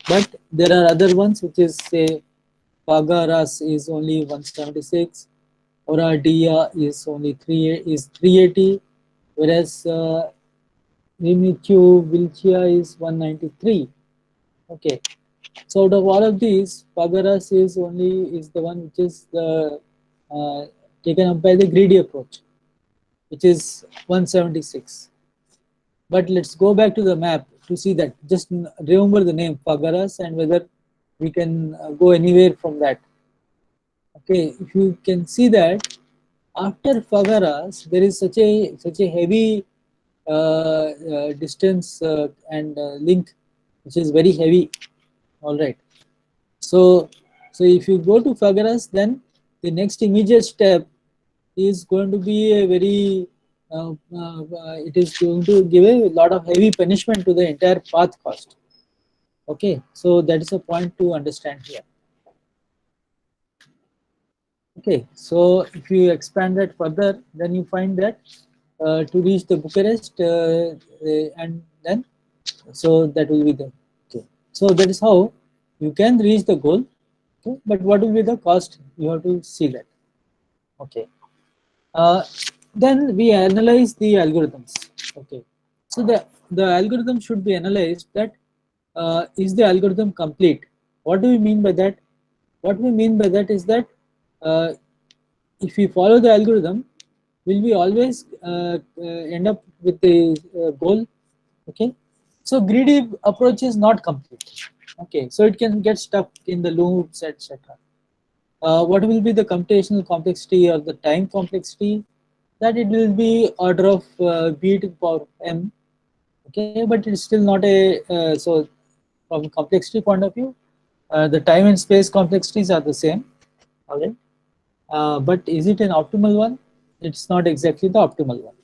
But there are other ones, which is say Pagaras is only 176, Oradia is only 380, whereas Rimichu Vilchia is 193. Okay, so out of all of these, Pagaras is the one which is taken up by the greedy approach, which is 176. But let's go back to the map to see that. Just remember the name Pagaras and whether we can go anywhere from that. Okay, if you can see that after Pagaras there is such a heavy distance and link, which is very heavy. All right. So if you go to Pagaras, then the next immediate step is going to be a very it is going to give a lot of heavy punishment to the entire path cost. Okay, so that is a point to understand here. Okay, so if you expand that further, then you find that to reach the Bucharest and then so that will be the okay. So that is how you can reach the goal. Okay, but what will be the cost? You have to see that. Okay. Then we analyze the algorithms. Okay, so the algorithm should be analyzed. That is the algorithm complete? What do we mean by that? What we mean by that is that if we follow the algorithm, will we always end up with the goal? Okay, so greedy approach is not complete. Okay, so it can get stuck in the loops, etc. What will be the computational complexity or the time complexity? That it will be order of b to the power m. Okay, but it's still not a so from complexity point of view, the time and space complexities are the same. All right, but is it an optimal one? It's not exactly the optimal one.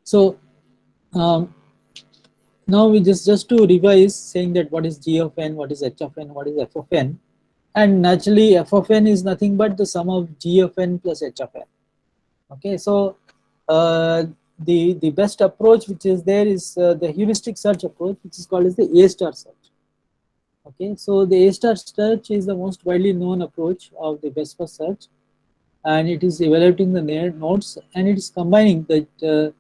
So now we just to revise, saying that what is g of n, what is h of n, what is f of n. And naturally, f of n is nothing but the sum of g of n plus h of n. Okay, so the best approach which is there is the heuristic search approach, which is called as the A star search. Okay, so the A star search is the most widely known approach of the best first search, and it is evaluating the nodes and it is combining the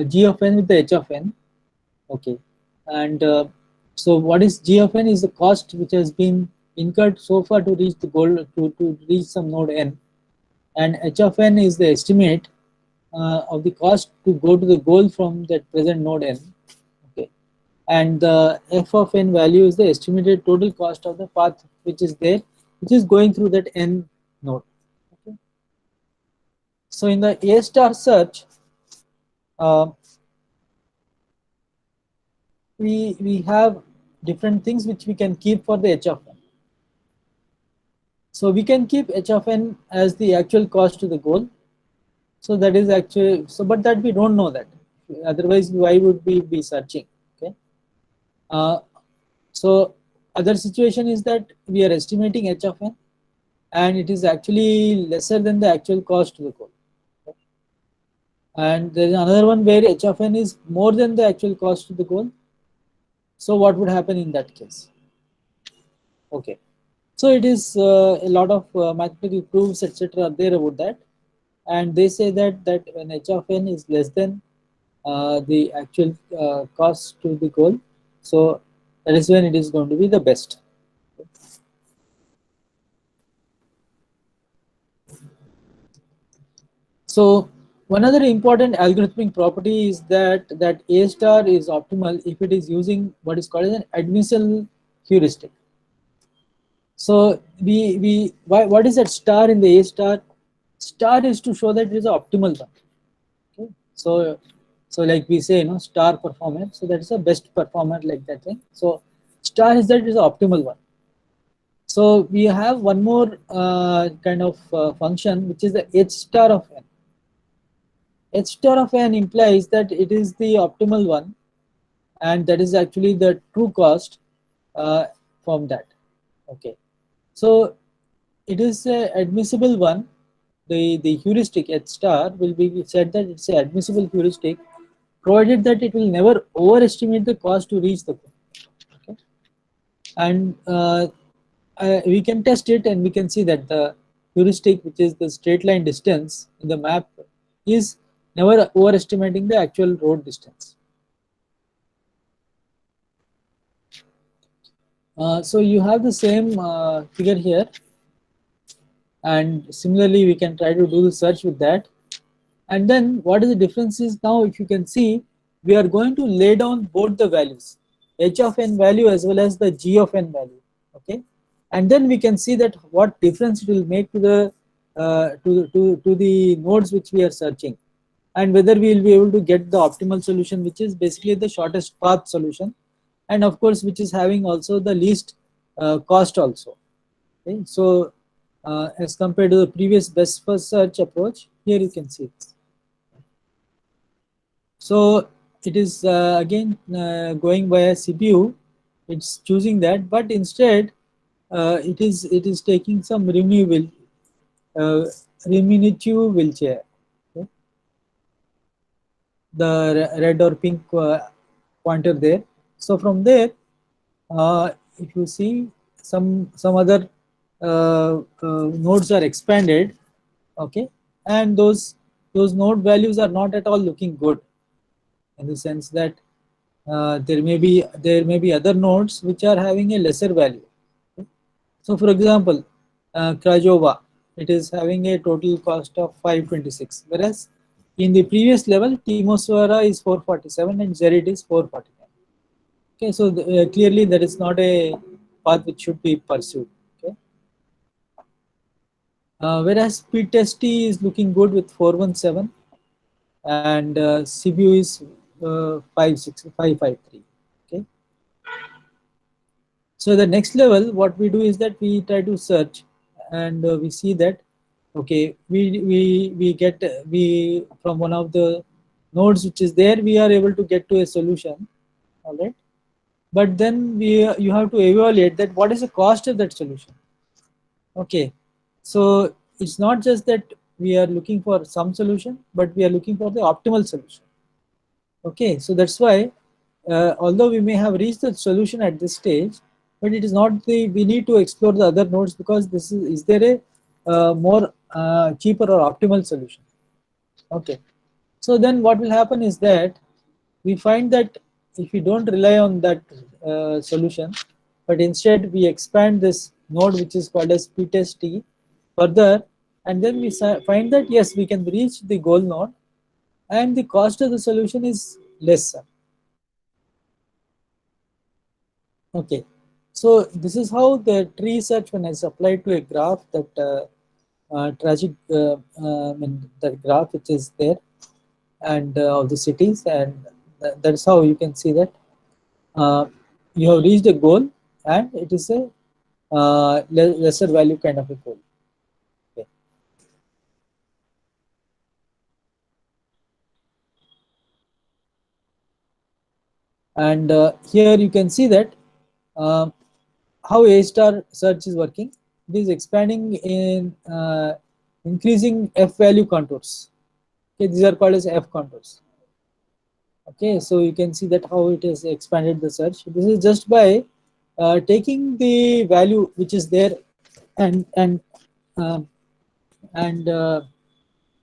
g of n with the h of n. Okay, and so what is g of n is the cost which has been incurred so far to reach the goal, to reach some node n, and h of n is the estimate of the cost to go to the goal from that present node n. Okay, and the f of n value is the estimated total cost of the path which is there, which is going through that n node. Okay, so in the A star search, we have different things which we can keep for the h of n. So we can keep h of n as the actual cost to the goal. So that is actually, so but that we don't know that. Otherwise, why would we be searching? Okay. So other situation is that we are estimating h of n, and it is actually lesser than the actual cost to the goal. Okay. And there is another one where h of n is more than the actual cost to the goal. So what would happen in that case? Okay. So it is a lot of mathematical proofs, etc. are there about that, and they say that when h of n is less than the actual cost to the goal, so that is when it is going to be the best. So one other important algorithmic property is that A star is optimal if it is using what is called as an admissal heuristic. So what is that star in the A star? Star is to show that it is an optimal one. Okay. So like we say, star performer. So that is a best performer, like that thing. So star is that it is an optimal one. So we have one more kind of function, which is the h star of n. H star of n implies that it is the optimal one, and that is actually the true cost from that. Okay, so it is a admissible one. The heuristic H star will be said that it's an admissible heuristic, provided that it will never overestimate the cost to reach the goal. Okay? And we can test it, and we can see that the heuristic, which is the straight line distance in the map, is never overestimating the actual road distance. So you have the same figure here, and similarly we can try to do the search with that. And then what is the difference is, now if you can see, we are going to lay down both the values, h of n value as well as the g of n value. Okay, and then we can see that what difference it will make to the to the nodes which we are searching, and whether we will be able to get the optimal solution, which is basically the shortest path solution, and of course which is having also the least cost also. Okay, so as compared to the previous best first search approach, here you can see this. So it is again going by a CPU, it's choosing that, but instead it is taking some remunerative wheelchair, okay? The red or pink pointer there. So from there, if you see some other nodes are expanded, okay, and those node values are not at all looking good, in the sense that there may be other nodes which are having a lesser value. Okay? So for example, Krajova, it is having a total cost of 526, whereas in the previous level Timoswara is 447 and Zerid is 449. Okay, so clearly that is not a path which should be pursued. Okay, whereas speed test T is looking good with 417, and CPU is 553. Okay, so the next level, what we do is that we try to search, and we see that okay, we get from one of the nodes which is there, we are able to get to a solution. All right, but then you have to evaluate that what is the cost of that solution. Okay, so it's not just that we are looking for some solution, but we are looking for the optimal solution. Okay, so that's why although we may have reached the solution at this stage, but it is not the, we need to explore the other nodes, because this is there a more cheaper or optimal solution. Okay, so then what will happen is that we find that if we don't rely on that solution, but instead we expand this node which is called as p-test T further, and then we find that yes, we can reach the goal node and the cost of the solution is lesser. Okay, so this is how the tree search, when is applied to a graph, that that graph which is there, and of the cities, and that's how you can see that you have reached a goal, and it is a lesser value kind of a goal. Okay. And here you can see that how A-star search is working. It is expanding in increasing F value contours. Okay, these are called as F contours. Okay, so you can see that how it has expanded the search. This is just by taking the value which is there and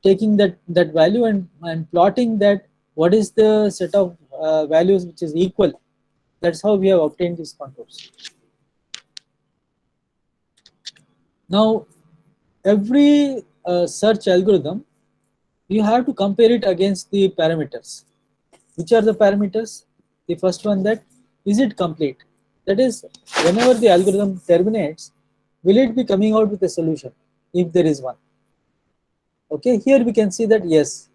taking that value and plotting that what is the set of values which is equal. That's how we have obtained these contours. Now, every search algorithm, you have to compare it against the parameters. Which are the parameters? The first one, that is it complete? That is, whenever the algorithm terminates, will it be coming out with a solution if there is one? Okay, here we can see that yes,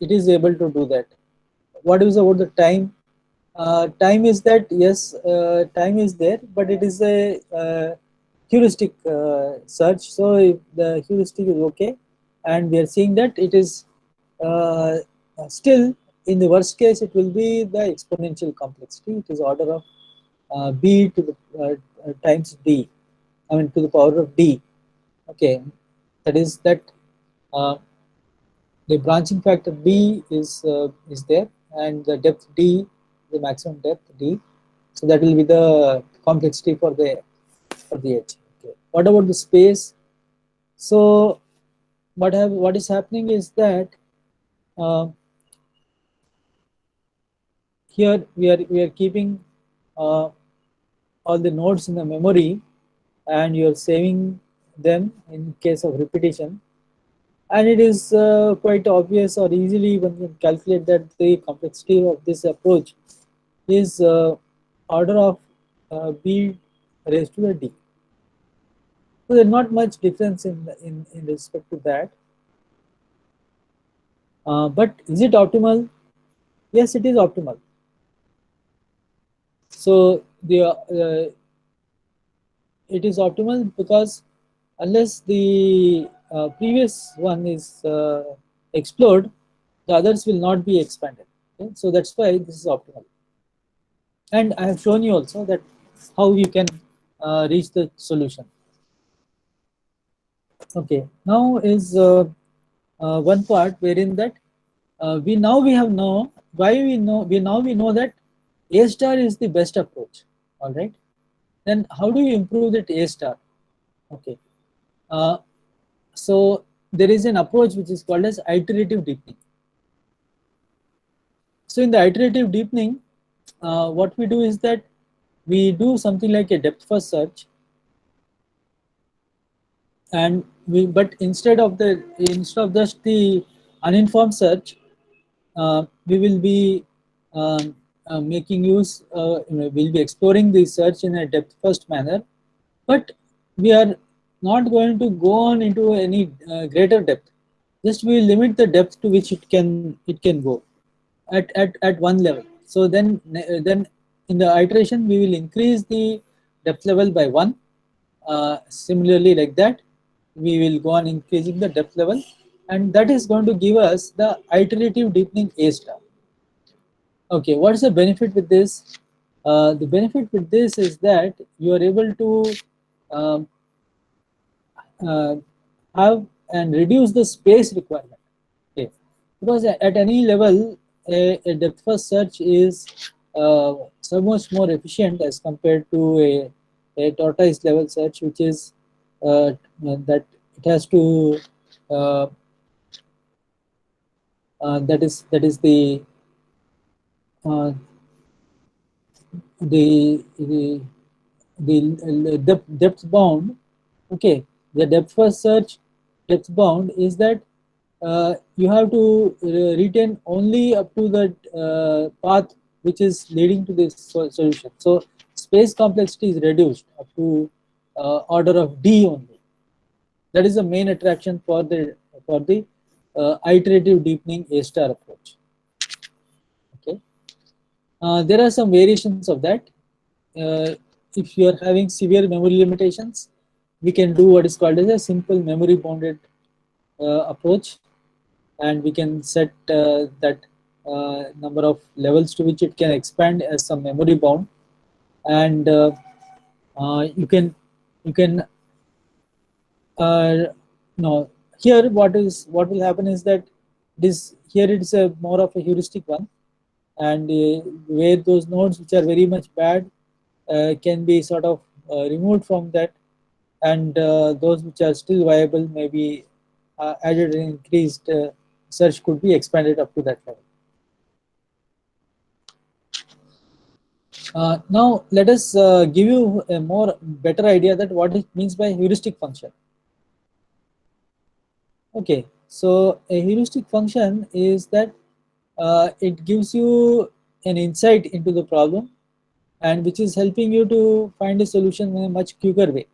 it is able to do that. What is about the time? Time is that yes, time is there, but it is a heuristic search. So if the heuristic is okay, and we are seeing that it is still, in the worst case, it will be the exponential complexity. It is order of b to the times d. I mean to the power of d. Okay, that is that the branching factor b is there, and the depth d, the maximum depth d. So that will be the complexity for the edge. Okay. What about the space? So what is happening is that here we are keeping all the nodes in the memory, and you are saving them in case of repetition, and it is quite obvious, or easily one can calculate, that the complexity of this approach is order of b raised to the d. So there's not much difference in respect to that. But is it optimal? Yes, it is optimal. So it is optimal because unless the previous one is explored, the others will not be expanded. Okay? So that's why this is optimal. And I have shown you also that how you can reach the solution. Okay, now is one part wherein that we know that A star is the best approach. All right. Then how do you improve that A star? Okay. So there is an approach which is called as iterative deepening. So in the iterative deepening, what we do is that we do something like a depth first search, and but instead of just the uninformed search, we will be making use, we'll be exploring the search in a depth first manner, but we are not going to go on into any greater depth. Just we will limit the depth to which it can go at one level. So then in the iteration we will increase the depth level by 1. Similarly, like that, we will go on increasing the depth level, and that is going to give us the iterative deepening A star. Okay, what is the benefit with this? The benefit with this is that you are able to have and reduce the space requirement. Okay, because at any level, a depth first search is so much more efficient as compared to a tortoise level search, which is that it has to that is the depth bound. Okay, the depth first search depth bound is that you have to retain only up to the path which is leading to this solution. So space complexity is reduced up to order of d only. That is the main attraction for the iterative deepening A star approach. Okay, there are some variations of that. If you are having severe memory limitations, we can do what is called as a simple memory bounded approach, and we can set that number of levels to which it can expand as some memory bound, and you can no, here what will happen is that here it is a more of a heuristic one, and where those nodes which are very much bad can be sort of removed from that, and those which are still viable may be added and increased. Search could be expanded up to that level. Now let us give you a better idea that what it means by heuristic function. Okay, so a heuristic function is that it gives you an insight into the problem, and which is helping you to find a solution in a much quicker way.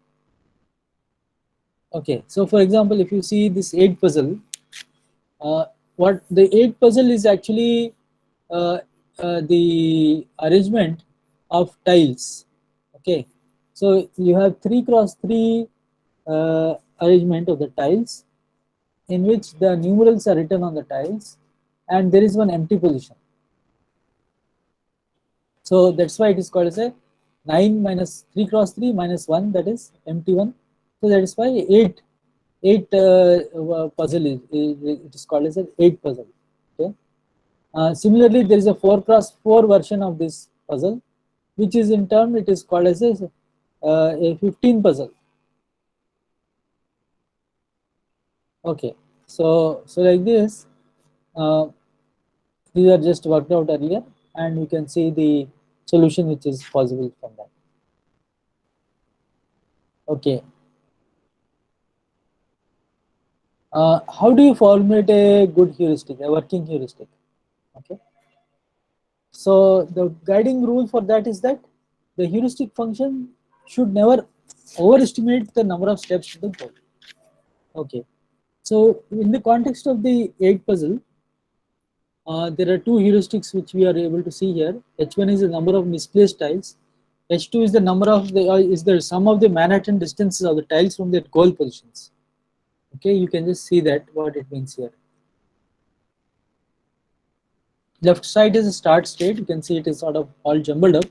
Okay, so for example, if you see this 8 puzzle, what the 8 puzzle is actually the arrangement of tiles. Okay, so you have 3 cross 3 arrangement of the tiles, in which the numerals are written on the tiles, and there is one empty position. So that's why it is called as a 9 minus 3 cross 3 minus 1, that is empty one. So that is why 8 puzzle it is called as an 8 puzzle. Okay. Similarly, there is a 4 cross 4 version of this puzzle, which is in turn it is called as a 15 puzzle. Okay, so like this, these are just worked out earlier, and you can see the solution which is possible from that. Okay. How do you formulate a good heuristic, a working heuristic? Okay. So the guiding rule for that is that the heuristic function should never overestimate the number of steps to the goal. Okay. So in the context of the 8 puzzle, there are two heuristics which we are able to see here. H1 is the number of misplaced tiles. H2 is the number of the sum of the Manhattan distances of the tiles from their goal positions. Okay, you can just see that what it means here. Left side is the start state. You can see it is sort of all jumbled up.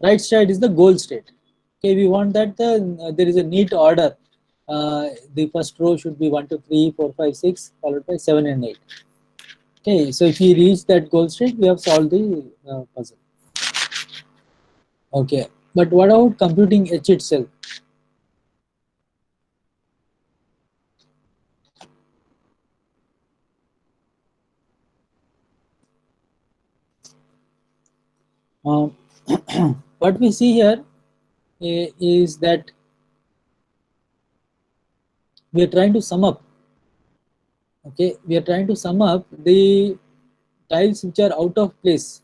Right side is the goal state. Okay, we want that there is a neat order. The first row should be 1, 2, 3, 4, 5, 6, followed by 7 and 8. Okay, so if we reach that goal state, we have solved the puzzle. Okay, but what about computing H itself? What we see here is that we are trying to sum up. Okay, we are trying to sum up the tiles which are out of place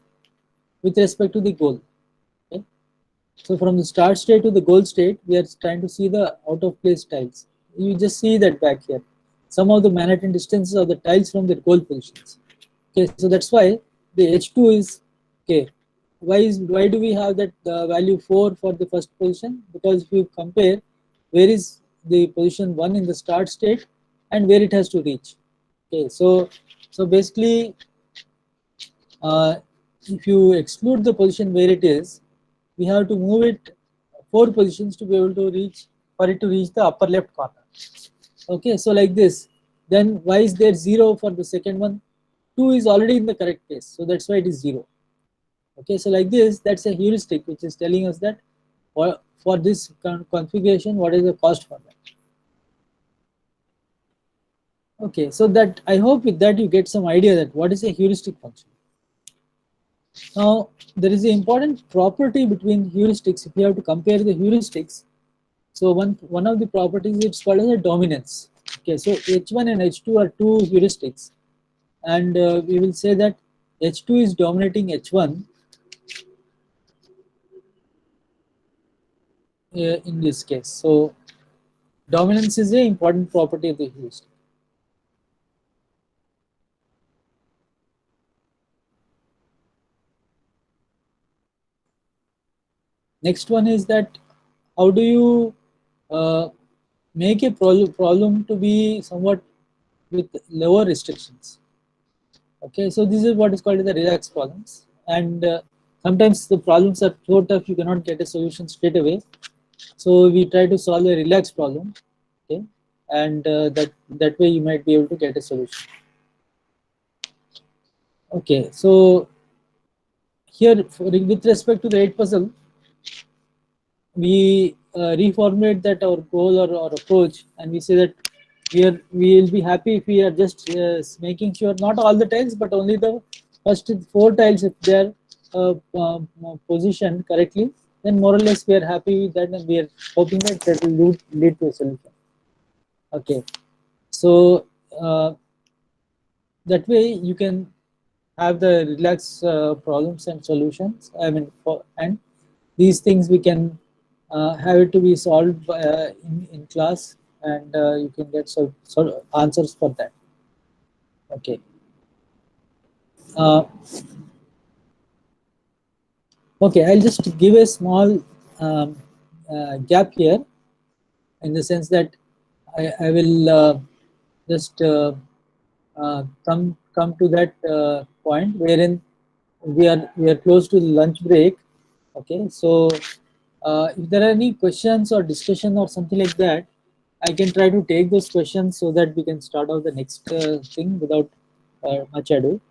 with respect to the goal. Okay, so from the start state to the goal state, we are trying to see the out of place tiles. You just see that back here. Some of the Manhattan distances of the tiles from their goal positions. Okay, so that's why the H2 is okay. Why do we have that value 4 for the first position? Because if you compare where is the position 1 in the start state and where it has to reach. Okay, so basically, if you exclude the position where it is, we have to move it 4 positions to be able to reach, for it to reach the upper left corner. Okay, so like this, then why is there 0 for the second one? 2 is already in the correct place, so that's why it is 0. Okay, so like this, that's a heuristic which is telling us that for this configuration, what is the cost for that. Okay, so that I hope with that you get some idea that what is a heuristic function. Now, there is an important property between heuristics. If you have to compare the heuristics, so one of the properties it's called as a dominance. Okay, so H1 and H2 are two heuristics, and we will say that H2 is dominating H1 in this case. So dominance is an important property of the heuristic. Next one is that how do you make a problem to be somewhat with lower restrictions. Okay, so this is what is called the relaxed problems, and sometimes the problems are so tough you cannot get a solution straight away. So we try to solve a relaxed problem, okay, and that way you might be able to get a solution. Okay, so here with respect to the 8 puzzle, we reformulate that our goal or approach, and we say that we will be happy if we are just making sure not all the tiles but only the first 4 tiles, if they are positioned correctly, then more or less we are happy with that, and we are hoping that that will lead to a solution. Okay, so that way you can have the relaxed problems and solutions. I mean, and these things we can have it to be solved in class, and you can get answers for that. Okay. Okay, I'll just give a small gap here, in the sense that I will just come to that point wherein we are close to the lunch break. Okay, so if there are any questions or discussion or something like that, I can try to take those questions so that we can start out the next thing without much ado.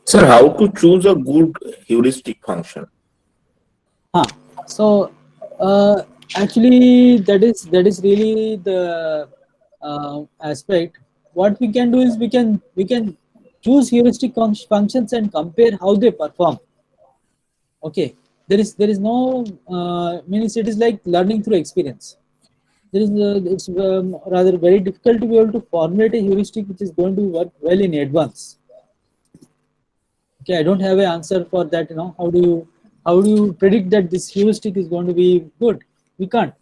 Sir, how to choose a good heuristic function? So actually that is really the aspect. What we can do is we can choose heuristic functions and compare how they perform. Okay, there is no means it is like learning through experience. There is it's rather very difficult to be able to formulate a heuristic which is going to work well in advance. Okay, I don't have an answer for that. You know, how do you predict that this heuristic is going to be good? We can't.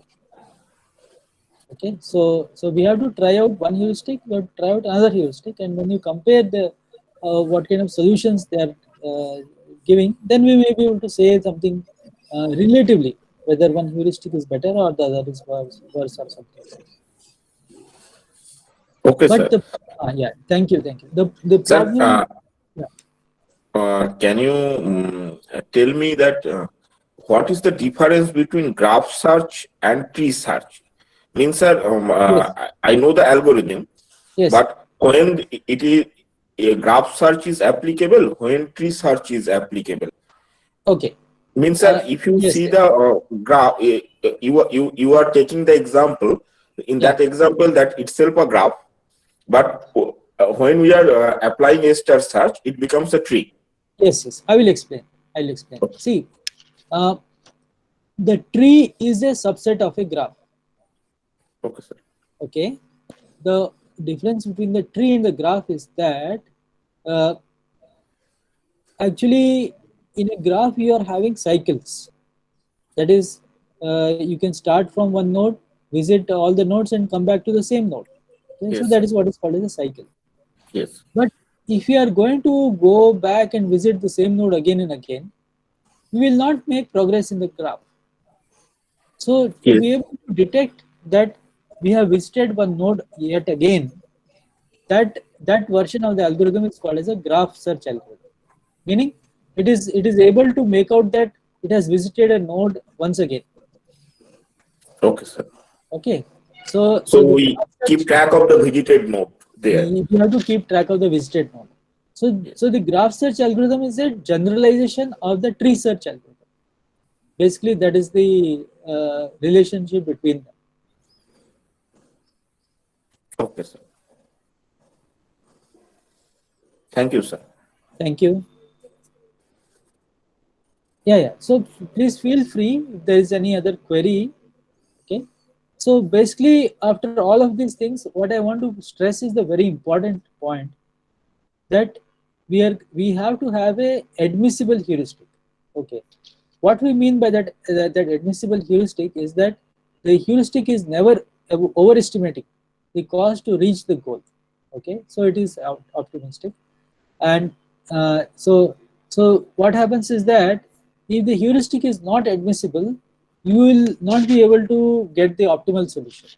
Okay, so we have to try out one heuristic, we have to try out another heuristic, and when you compare the what kind of solutions they are giving, then we may be able to say something relatively whether one heuristic is better or the other is worse or something. Okay, But sir. yeah, thank you. The Sir, problem. can you tell me that what is the difference between graph search and tree search? Means, sir, Yes. I know the algorithm, Yes. but when it is a graph search is applicable, when tree search is applicable. Okay. Means, sir, if you yes, see yes. the graph, you are taking the example. In that example, that itself a graph, but when we are applying a star search, it becomes a tree. Yes. I will explain. Okay. See, the tree is a subset of a graph. Okay, sir. Okay. The difference between the tree and the graph is that actually in a graph you are having cycles. That is, you can start from one node, visit all the nodes, and come back to the same node. Okay? Yes, so that sir. is what is called as a cycle. Yes. But if you are going to go back and visit the same node again and again, you will not make progress in the graph. So to be able to detect that we have visited one node yet again, that version of the algorithm is called as a graph search algorithm. Meaning it is able to make out that it has visited a node once again. Okay, sir. Okay. So we keep track of the visited node there. You have to keep track of the visited node. So the graph search algorithm is a generalization of the tree search algorithm. Basically, that is the relationship between them. Okay, sir. Thank you, sir. Thank you. Yeah. So please feel free if there is any other query. Okay. So basically, after all of these things, what I want to stress is the very important point that we have to have a admissible heuristic. Okay. What we mean by that admissible heuristic is that the heuristic is never overestimating the cost to reach the goal. Okay. So it is optimistic, and so what happens is that if the heuristic is not admissible, you will not be able to get the optimal solution.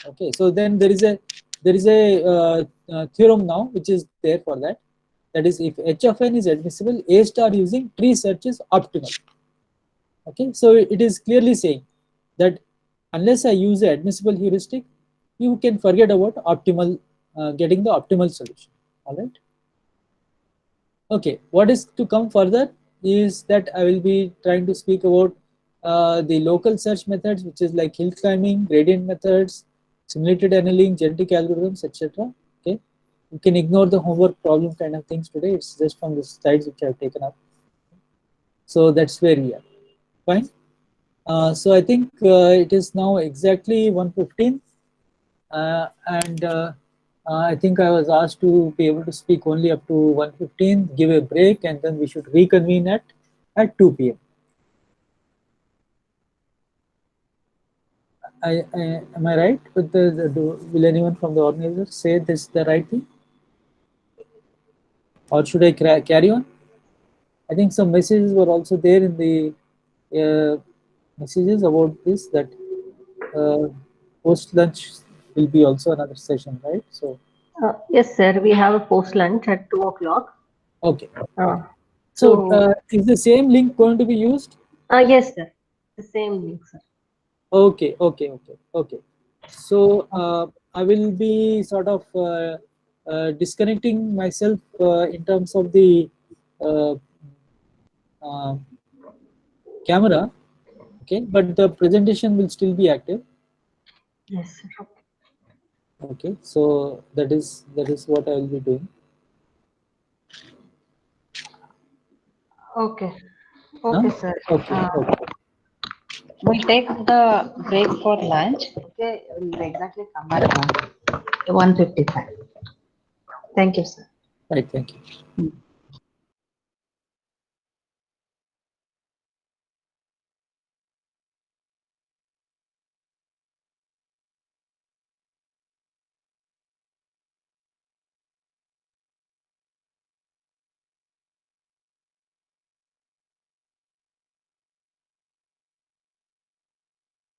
Okay, so then there is a theorem now which is there for that. That is, if h of n is admissible, a star using tree search is optimal. Okay, so it is clearly saying that unless I use the admissible heuristic, you can forget about optimal getting the optimal solution. All right. Okay, what is to come further is that I will be trying to speak about the local search methods, which is like hill climbing, gradient methods, simulated annealing, genetic algorithms, etc. Okay, you can ignore the homework problem kind of things today. It's just from the slides which I have taken up. So that's where we are. Fine. So I think it is now exactly 1:15, and I think I was asked to be able to speak only up to 1:15, give a break, and then we should reconvene at 2 p.m. Am I right with will anyone from the organizer say this is the right thing? Or should I carry on? I think some messages were also there in the messages about this, that post lunch will be also another session, right? So Yes, sir. We have a post lunch at 2 o'clock. okay. So, So- is the same link going to be used? Yes, sir. The same link, sir. Okay. So I will be sort of disconnecting myself in terms of the uh, uh, camera. Okay, but the presentation will still be active. Yes, sir. Okay, so that is what I will be doing. Okay. Huh? Okay, sir. Okay. We'll take the break for lunch. Okay, we'll exactly come at 1:55. Thank you, sir. Right. Thank you.